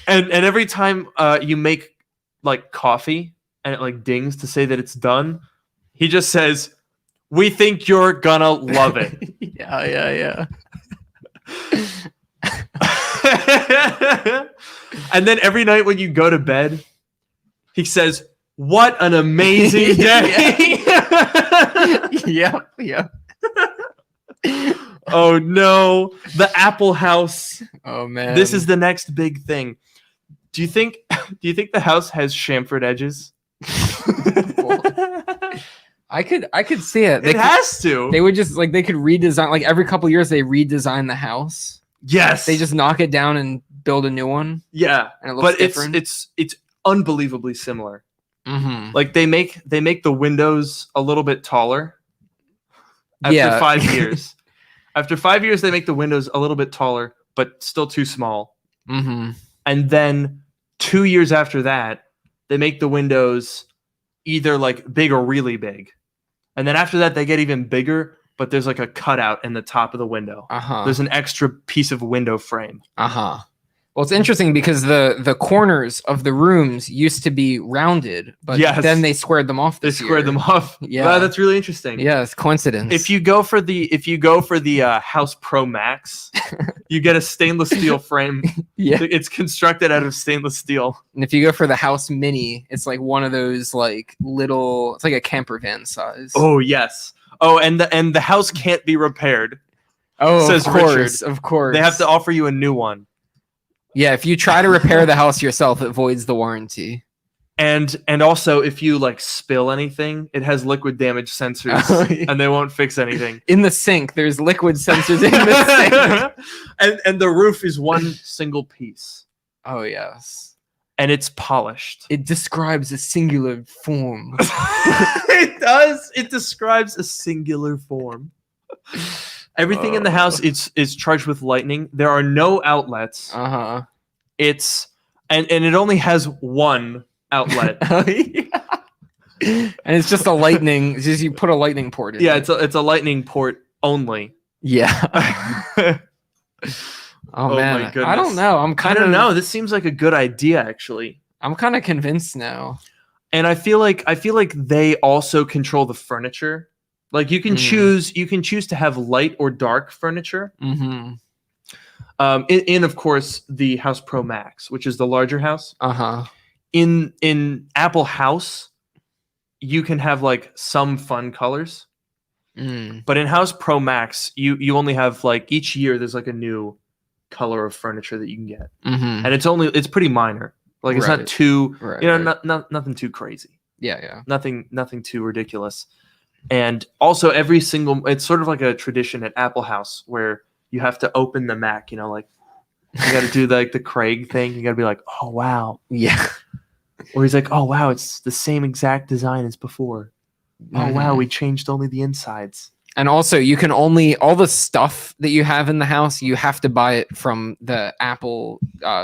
Speaker 1: And every time you make like coffee and it like dings to say that it's done, he just says, "We think you're gonna love it."
Speaker 2: Yeah.
Speaker 1: And then every night when you go to bed, he says, "What an amazing day."
Speaker 2: Yeah.
Speaker 1: Oh no, the Apple House.
Speaker 2: Oh man.
Speaker 1: This is the next big thing. Do you think the house has chamfered edges?
Speaker 2: I could see it.
Speaker 1: It has to.
Speaker 2: They would just they could redesign, like every couple years they redesign the house.
Speaker 1: Yes.
Speaker 2: They just knock it down and build a new one.
Speaker 1: Yeah.
Speaker 2: And it looks different.
Speaker 1: It's unbelievably similar.
Speaker 2: Mm-hmm.
Speaker 1: Like they make the windows a little bit taller. after
Speaker 2: Yeah.
Speaker 1: 5 years. After 5 years, they make the windows a little bit taller, but still too small.
Speaker 2: Mm-hmm.
Speaker 1: And then 2 years after that, they make the windows either like big or really big. And then after that, they get even bigger, but there's like a cutout in the top of the window.
Speaker 2: Uh-huh.
Speaker 1: There's an extra piece of window frame.
Speaker 2: Uh-huh. Well, it's interesting because the corners of the rooms used to be rounded, but
Speaker 1: Yes.
Speaker 2: then they squared them off.
Speaker 1: They
Speaker 2: This
Speaker 1: squared
Speaker 2: year.
Speaker 1: them off.
Speaker 2: Yeah.
Speaker 1: Wow, that's really interesting.
Speaker 2: Yeah, it's coincidence.
Speaker 1: If you go for the House Pro Max, you get a stainless steel frame.
Speaker 2: yeah,
Speaker 1: It's constructed out of stainless steel.
Speaker 2: and if you go for the House Mini, it's like one of those like little. It's like a camper van size.
Speaker 1: Oh yes. Oh, and the house can't be repaired.
Speaker 2: oh,
Speaker 1: says
Speaker 2: of course,
Speaker 1: Richard.
Speaker 2: of course.
Speaker 1: They have to offer you a new one.
Speaker 2: Yeah, if you try to repair the house yourself, it voids the warranty.
Speaker 1: And also, if you like spill anything, it has liquid damage sensors,
Speaker 2: Oh, yeah.
Speaker 1: and they won't fix anything.
Speaker 2: In the sink, there's liquid sensors in the sink.
Speaker 1: and the roof is one single piece,
Speaker 2: Oh yes,
Speaker 1: and it's polished.
Speaker 2: it describes a singular form.
Speaker 1: It does. It describes a singular form. Everything in the house is charged with lightning. There are no outlets.
Speaker 2: Uh huh.
Speaker 1: It's and it only has one outlet.
Speaker 2: And it's just a lightning. It's just you put a lightning port in.
Speaker 1: Yeah,
Speaker 2: it.
Speaker 1: it's a lightning port only.
Speaker 2: yeah.
Speaker 1: I
Speaker 2: Oh, man,
Speaker 1: my
Speaker 2: I
Speaker 1: goodness.
Speaker 2: don't know. I'm kind
Speaker 1: don't
Speaker 2: of
Speaker 1: know. This seems like a good idea, actually.
Speaker 2: I'm kind of convinced now.
Speaker 1: And I feel like they also control the furniture. Like you can choose to have light or dark furniture.
Speaker 2: Mm-hmm.
Speaker 1: In of course the House Pro Max, which is the larger house.
Speaker 2: Uh huh.
Speaker 1: In Apple House, you can have like some fun colors, but in House Pro Max, you only have like each year there's like a new color of furniture that you can get,
Speaker 2: Mm-hmm.
Speaker 1: and it's pretty minor. Like it's
Speaker 2: Right.
Speaker 1: not too
Speaker 2: Right.
Speaker 1: nothing too crazy,
Speaker 2: Yeah.
Speaker 1: nothing too ridiculous. And also it's sort of like a tradition at Apple House where you have to open the Mac, like you got to do like the Craig thing. You got to be like, oh wow.
Speaker 2: Yeah.
Speaker 1: Or he's like, oh wow, it's the same exact design as before. Oh wow, we changed only the insides.
Speaker 2: And also, you can only all the stuff that you have in the house, you have to buy it from the Apple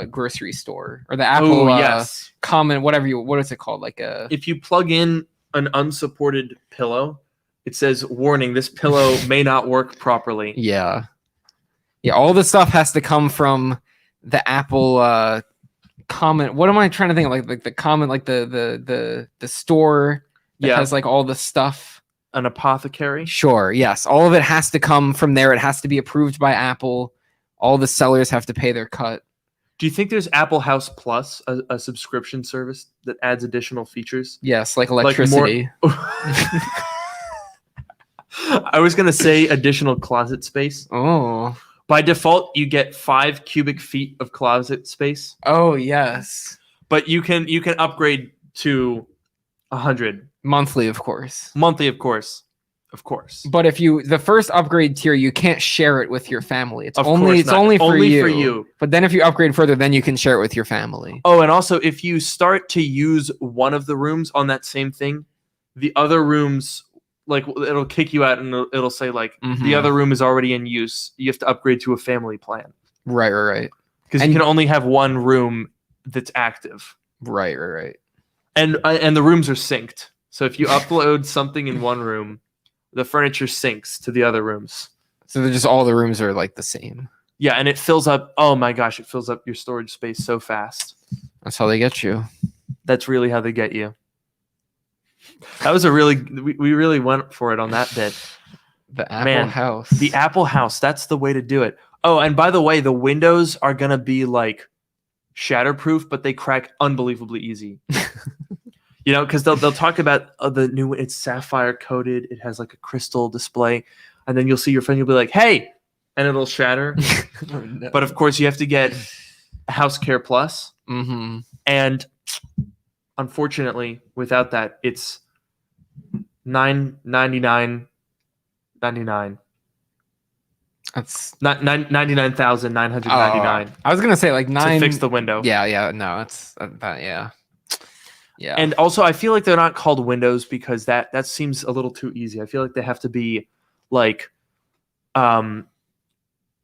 Speaker 2: grocery store or the Apple
Speaker 1: Yes.
Speaker 2: common what is it called? Like a
Speaker 1: If you plug in an unsupported pillow, it says, warning, this pillow may not work properly.
Speaker 2: yeah. All the stuff has to come from the Apple common. What am I trying to think of? Like the common, like the store that
Speaker 1: Yeah.
Speaker 2: has like all the stuff.
Speaker 1: An apothecary.
Speaker 2: Sure. Yes. All of it has to come from there. It has to be approved by Apple. All the sellers have to pay their cut.
Speaker 1: Do you think there's Apple House Plus, a subscription service that adds additional features?
Speaker 2: Yes. Like
Speaker 1: more-
Speaker 2: electricity.
Speaker 1: I was gonna say additional closet space.
Speaker 2: Oh.
Speaker 1: By default, you get 5 cubic feet of closet space,
Speaker 2: Oh, yes.
Speaker 1: but you can upgrade to 100
Speaker 2: Monthly, of course.
Speaker 1: monthly, of course.
Speaker 2: But if the first upgrade tier, you can't share it with your family. It's
Speaker 1: Of
Speaker 2: only
Speaker 1: course
Speaker 2: it's
Speaker 1: not.
Speaker 2: only for you.
Speaker 1: for you.
Speaker 2: But then if you upgrade further, then you can share it with your family.
Speaker 1: Oh, and also if you start to use one of the rooms on that same thing, the other rooms, like it'll kick you out and it'll say like the
Speaker 2: Mhm.
Speaker 1: other room is already in use. You have to upgrade to a family plan
Speaker 2: Right.
Speaker 1: because you can only have one room that's active,
Speaker 2: Right.
Speaker 1: and the rooms are synced. So if you upload something in one room, the furniture syncs to the other rooms.
Speaker 2: So they're just all the rooms are like the same.
Speaker 1: Yeah, and it fills up. Oh my gosh, it fills up your storage space so fast.
Speaker 2: That's how they get you.
Speaker 1: That's really how they get you. That was we really went for it on that bit.
Speaker 2: The Apple
Speaker 1: Man,
Speaker 2: House.
Speaker 1: The Apple House, that's the way to do it. Oh, and by the way, the windows are gonna be like shatterproof, but they crack unbelievably easy. Because they'll talk about the new. It's sapphire coated. It has like a crystal display, and then you'll see your friend. You'll be like, "Hey," and it'll shatter.
Speaker 2: Oh, no.
Speaker 1: But of course, you have to get House Care Plus,
Speaker 2: Mm-hmm.
Speaker 1: and unfortunately, without that, it's $999.99.
Speaker 2: That's
Speaker 1: Not 99,999
Speaker 2: I was gonna say like
Speaker 1: to
Speaker 2: 9
Speaker 1: fix the window.
Speaker 2: Yeah, no, it's that yeah. Yeah.
Speaker 1: And also, I feel like they're not called windows because that seems a little too easy. I feel like they have to be like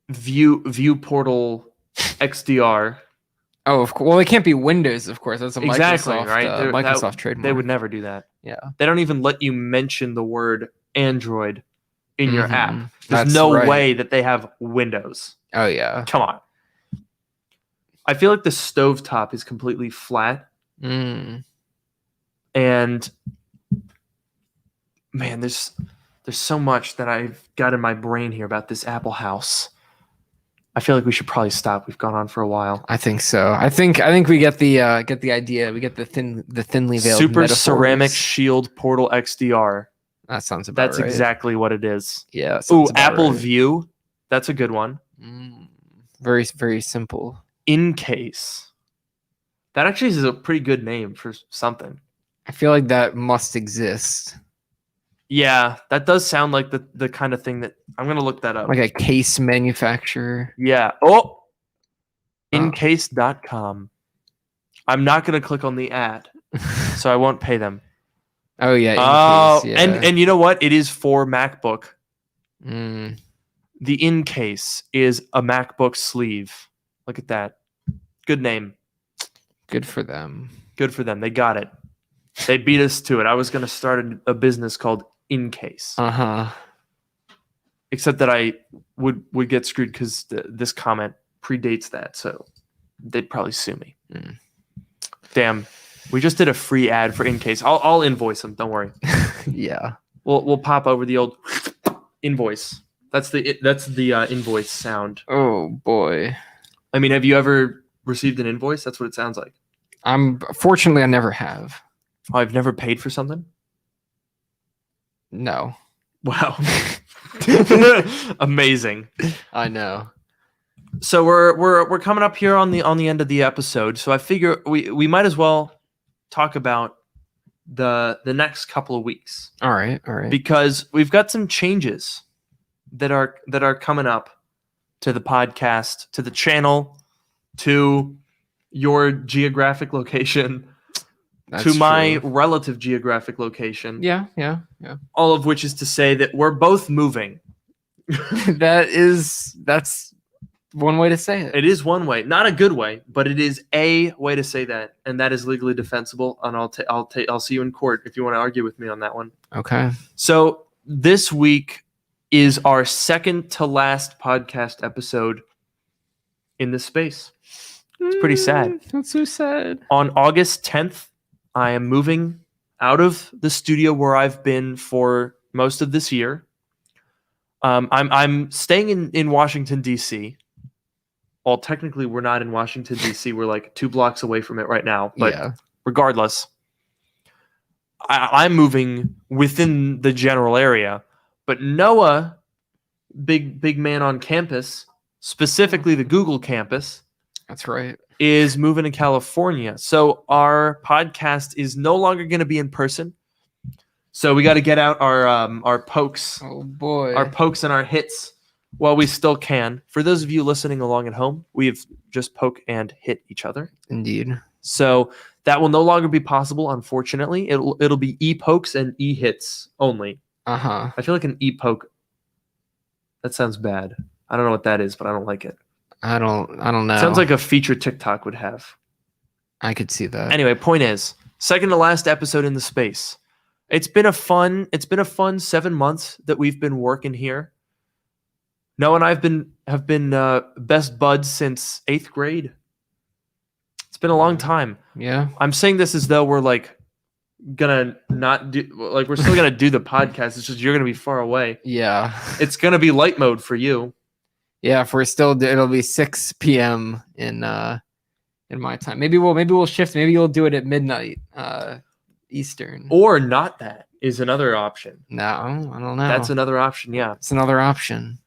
Speaker 1: view portal XDR.
Speaker 2: Oh, of course. Well, it can't be Windows, of course. That's a
Speaker 1: Exactly,
Speaker 2: Microsoft,
Speaker 1: right?
Speaker 2: Microsoft trademark.
Speaker 1: They would never do that.
Speaker 2: Yeah.
Speaker 1: They don't even let you mention the word Android in your app.
Speaker 2: Mhm.
Speaker 1: There's
Speaker 2: That's
Speaker 1: no
Speaker 2: right.
Speaker 1: way that they have Windows.
Speaker 2: Oh yeah.
Speaker 1: Come on. I feel like the stovetop is completely flat.
Speaker 2: Mm.
Speaker 1: And man, there's so much that I've got in my brain here about this Apple House. I feel like we should probably stop. We've gone on for a while.
Speaker 2: I think so. I think we get the idea. We get the thinly veiled
Speaker 1: Super
Speaker 2: metaphors.
Speaker 1: Ceramic Shield Portal XDR.
Speaker 2: That sounds about
Speaker 1: That's
Speaker 2: right.
Speaker 1: exactly what it is.
Speaker 2: Yeah. that
Speaker 1: Ooh,
Speaker 2: sounds about
Speaker 1: Apple
Speaker 2: right.
Speaker 1: View. That's a good one.
Speaker 2: Very, very simple.
Speaker 1: In Case. That actually is a pretty good name for something.
Speaker 2: I feel like that must exist.
Speaker 1: Yeah, that does sound like the kind of thing that I'm going to look that up.
Speaker 2: Like a case manufacturer.
Speaker 1: Yeah. Oh,
Speaker 2: Oh.
Speaker 1: incase.com. I'm not going to click on the ad, so I won't pay them.
Speaker 2: Oh yeah.
Speaker 1: Oh,
Speaker 2: Case, yeah.
Speaker 1: and you know what? It is for MacBook.
Speaker 2: Mm.
Speaker 1: The In Case is a MacBook sleeve. Look at that. Good name.
Speaker 2: Good for them.
Speaker 1: Good for them. They got it. They beat us to it. I was going to start a business called In Case.
Speaker 2: Uh-huh.
Speaker 1: Except that I would get screwed because this comment predates that, so they'd probably sue me.
Speaker 2: Mm.
Speaker 1: Damn, we just did a free ad for In Case. I'll invoice them. Don't worry.
Speaker 2: Yeah.
Speaker 1: We'll pop over the old invoice. That's the invoice sound.
Speaker 2: Oh boy.
Speaker 1: I mean, have you ever received an invoice? That's what it sounds like.
Speaker 2: Fortunately, I never have.
Speaker 1: Oh, I've never paid for something.
Speaker 2: No.
Speaker 1: Wow. Amazing.
Speaker 2: I know.
Speaker 1: So we're coming up here on the end of the episode. So I figure we might as well talk about the next couple of weeks.
Speaker 2: All right.
Speaker 1: Because we've got some changes that are coming up to the podcast, to the channel, to your geographic location,
Speaker 2: That's
Speaker 1: to my
Speaker 2: true.
Speaker 1: relative geographic location.
Speaker 2: Yeah.
Speaker 1: All of which is to say that we're both moving.
Speaker 2: That's one way to say it.
Speaker 1: It is one way, not a good way, but it is a way to say that, and that is legally defensible. And I'll see you in court if you want to argue with me on that one.
Speaker 2: Okay.
Speaker 1: So this week is our second to last podcast episode in this space. It's pretty sad.
Speaker 2: That's so sad.
Speaker 1: On August 10th, I am moving out of the studio where I've been for most of this year. I'm staying in Washington, D.C. Well, technically, we're not in Washington, D.C. We're like 2 blocks away from it right now. But
Speaker 2: yeah.
Speaker 1: regardless, I'm moving within the general area. But Noah, big man on campus, specifically the Google campus,
Speaker 2: That's right.
Speaker 1: is moving to California. So our podcast is no longer going to be in person. So we got to get out our pokes,
Speaker 2: Oh boy.
Speaker 1: our pokes and our hits while we still can. For those of you listening along at home, we've just poke and hit each other.
Speaker 2: Indeed.
Speaker 1: So that will no longer be possible, unfortunately. It'll be e-pokes and e-hits only.
Speaker 2: Uh-huh.
Speaker 1: I feel like an e-poke, that sounds bad. I don't know what that is, but I don't like it.
Speaker 2: I don't know.
Speaker 1: It sounds like a feature TikTok would have.
Speaker 2: I could see that.
Speaker 1: Anyway, point is, second to last episode in the space. It's been a fun 7 months that we've been working here. Noah and I have been best buds since 8th grade. It's been a long time.
Speaker 2: Yeah.
Speaker 1: I'm saying this as though we're like gonna not do, like, we're still gonna do the podcast. It's just you're gonna be far away.
Speaker 2: Yeah.
Speaker 1: It's gonna be light mode for you.
Speaker 2: Yeah, if we're still it'll be 6 p.m. in my time. Maybe we'll shift. Maybe you'll do it at midnight Eastern.
Speaker 1: Or not. That is another option.
Speaker 2: No, I don't know.
Speaker 1: That's another option, yeah.
Speaker 2: It's another option.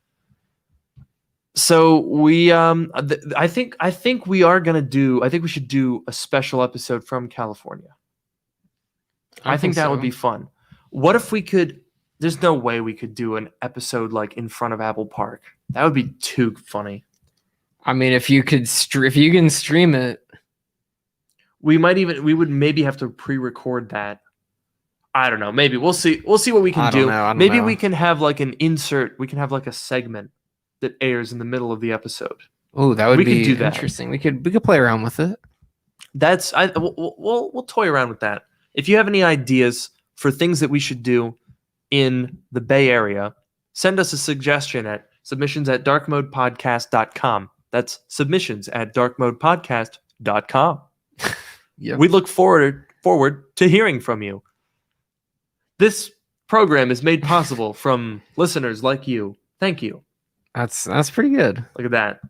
Speaker 1: So we I think we should do a special episode from California. I think that would be fun. What if we could? There's no way we could do an episode like in front of Apple Park. That would be too funny.
Speaker 2: I mean, if you can stream it,
Speaker 1: We would maybe have to pre-record that. I don't know. Maybe we'll see. We'll see what we can
Speaker 2: I
Speaker 1: do.
Speaker 2: don't know, I don't
Speaker 1: Maybe
Speaker 2: know.
Speaker 1: we can have like an insert. We can have like a segment that airs in the middle of the episode.
Speaker 2: Oh, that would
Speaker 1: We could
Speaker 2: be
Speaker 1: do that.
Speaker 2: interesting. We could play around with it.
Speaker 1: We'll toy around with that. If you have any ideas for things that we should do in the Bay Area, send us a suggestion at submissions@darkmodepodcast.com. That's submissions@darkmodepodcast.com.
Speaker 2: Yep.
Speaker 1: We look forward to hearing from you. This program is made possible from listeners like you. Thank you.
Speaker 2: That's pretty good.
Speaker 1: Look at that.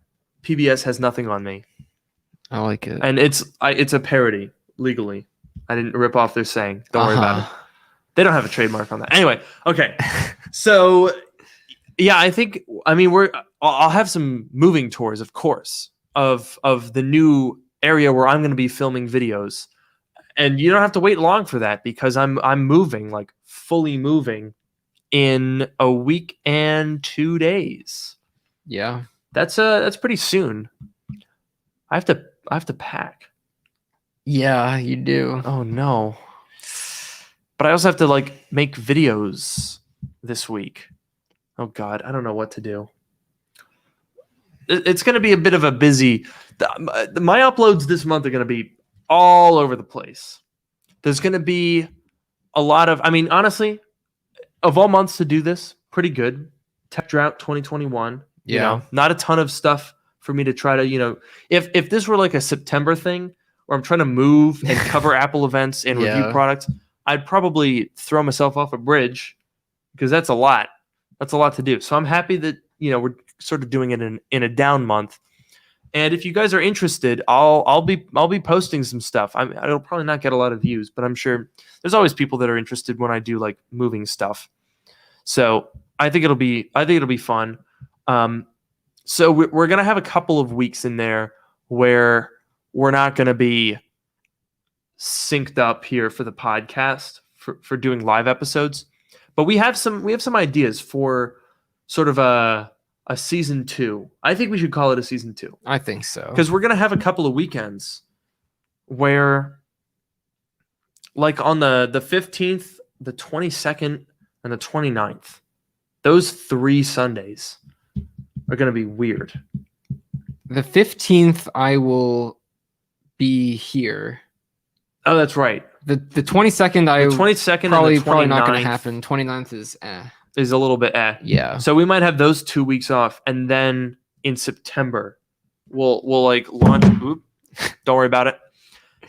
Speaker 1: PBS has nothing on me,
Speaker 2: I like it.
Speaker 1: and it's a parody legally. I didn't rip off their saying. Don't worry about it. They don't have a trademark on that. Anyway, okay. So yeah, I'll have some moving tours, of course, of the new area where I'm going to be filming videos. And you don't have to wait long for that because I'm moving, like fully moving in a week and 2 days.
Speaker 2: Yeah.
Speaker 1: That's pretty soon. I have to pack.
Speaker 2: Yeah, you do.
Speaker 1: Oh no. But I also have to like make videos this week. Oh god, I don't know what to do. It's going to be a bit of a busy my uploads this month are going to be all over the place. There's going to be a lot of, honestly, of all months to do this, pretty good. Tech Drought 2021.
Speaker 2: Yeah.
Speaker 1: Not a ton of stuff for me to try to, if this were like a September thing where I'm trying to move and cover Apple events and review
Speaker 2: Yeah.
Speaker 1: products, I'd probably throw myself off a bridge because that's a lot. That's a lot to do. So I'm happy that, we're sort of doing it in a down month. And if you guys are interested, I'll be posting some stuff. It'll probably not get a lot of views, but I'm sure there's always people that are interested when I do like moving stuff. So I think it'll be fun. So we're gonna have a couple of weeks in there where we're not gonna be synced up here for the podcast for doing live episodes, but we have some ideas for sort of a season 2. I think we should call it a season 2
Speaker 2: I think so.
Speaker 1: because we're gonna have a couple of weekends where, like on the 15th, the 22nd, and the 29th, those 3 Sundays are gonna be weird.
Speaker 2: The 15th, I will be here.
Speaker 1: Oh, that's right.
Speaker 2: The 22nd,
Speaker 1: The
Speaker 2: I
Speaker 1: 22nd
Speaker 2: probably
Speaker 1: and the 29th
Speaker 2: probably not going to happen. 29th is
Speaker 1: is a little bit
Speaker 2: yeah.
Speaker 1: So we might have those 2 weeks off, and then in September, we'll like launch. Don't worry about it.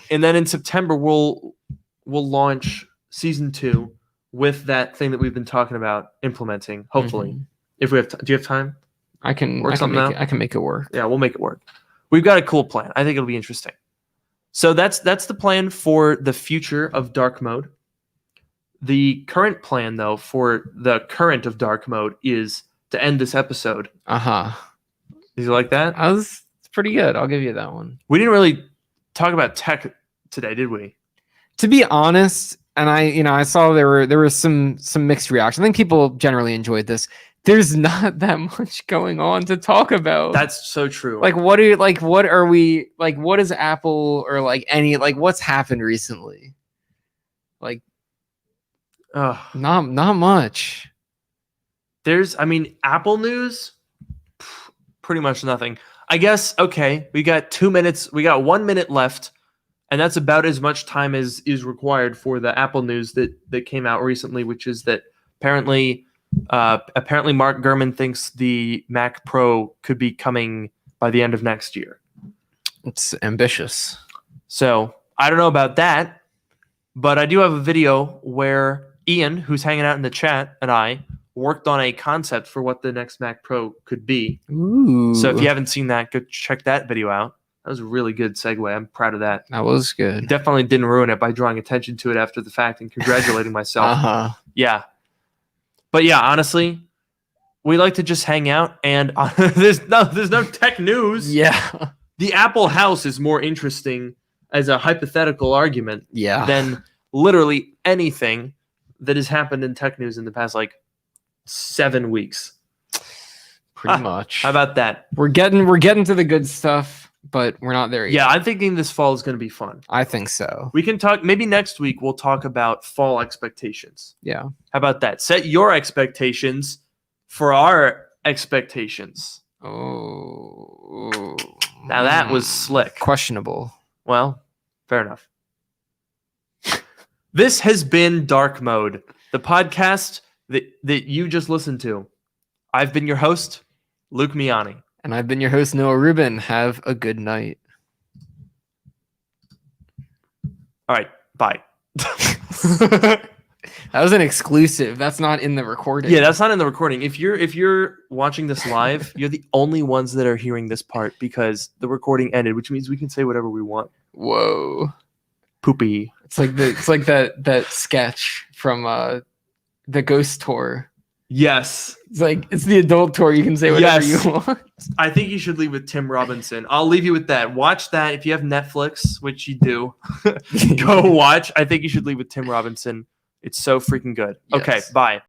Speaker 1: And then in September, we'll launch season 2 with that thing that we've been talking about implementing. Hopefully,
Speaker 2: Mhm.
Speaker 1: if we have, do you have time?
Speaker 2: I can
Speaker 1: Work
Speaker 2: I can
Speaker 1: something
Speaker 2: make
Speaker 1: out?
Speaker 2: it, I can make it work.
Speaker 1: Yeah, we'll make it work. We've got a cool plan. I think it'll be interesting. So that's the plan for the future of dark mode. The current plan, though, for the current of dark mode is to end this episode.
Speaker 2: Uh-huh.
Speaker 1: Did you like that?
Speaker 2: It's pretty good. I'll give you that one.
Speaker 1: We didn't really talk about tech today, did we?
Speaker 2: To be honest, and I saw there was some mixed reaction. I think people generally enjoyed this. There's not that much going on to talk about.
Speaker 1: That's so true.
Speaker 2: what is Apple or like any like what's happened recently? Like
Speaker 1: Ugh.
Speaker 2: not much.
Speaker 1: There's, Apple news, pretty much nothing. I guess, okay, we got 2 minutes. We got 1 minute left, and that's about as much time as is required for the Apple news that came out recently, which is that apparently Mark Gurman thinks the Mac Pro could be coming by the end of next year.
Speaker 2: It's ambitious.
Speaker 1: So I don't know about that, but I do have a video where Ian, who's hanging out in the chat, and I worked on a concept for what the next Mac Pro could be.
Speaker 2: Ooh.
Speaker 1: So if you haven't seen that, go check that video out. That was a really good segue. I'm proud of that.
Speaker 2: That was good.
Speaker 1: Definitely didn't ruin it by drawing attention to it after the fact and congratulating myself.
Speaker 2: Uh-huh.
Speaker 1: Yeah. But yeah, honestly, we like to just hang out, and there's no tech news.
Speaker 2: Yeah.
Speaker 1: The Apple House is more interesting as a hypothetical argument
Speaker 2: Yeah.
Speaker 1: than literally anything that has happened in tech news in the past 7 weeks.
Speaker 2: Pretty much.
Speaker 1: How about that?
Speaker 2: We're getting to the good stuff. but we're not there yet.
Speaker 1: Yeah, I'm thinking this fall is going to be fun.
Speaker 2: I think so.
Speaker 1: We can talk, maybe next week we'll talk about fall expectations.
Speaker 2: Yeah.
Speaker 1: How about that? Set your expectations for our expectations.
Speaker 2: Oh.
Speaker 1: Now that was slick.
Speaker 2: Questionable.
Speaker 1: Well, fair enough. This has been Dark Mode, the podcast that you just listened to. I've been your host, Luke Miani.
Speaker 2: And I've been your host, Noah Rubin. Have a good night.
Speaker 1: All right, bye.
Speaker 2: That was an exclusive. That's not in the recording.
Speaker 1: Yeah, that's not in the recording. If you're watching this live, you're the only ones that are hearing this part because the recording ended, which means we can say whatever we want.
Speaker 2: Whoa.
Speaker 1: Poopy.
Speaker 2: It's like that sketch from the Ghost Tour.
Speaker 1: Yes.
Speaker 2: It's like it's the adult tour. You can say whatever
Speaker 1: Yes.
Speaker 2: you want.
Speaker 1: I think you should leave with Tim Robinson. I'll leave you with that. Watch that if you have Netflix, which you do. Go watch. I think you should leave with Tim Robinson. It's so freaking good. Okay,
Speaker 2: Yes.
Speaker 1: bye.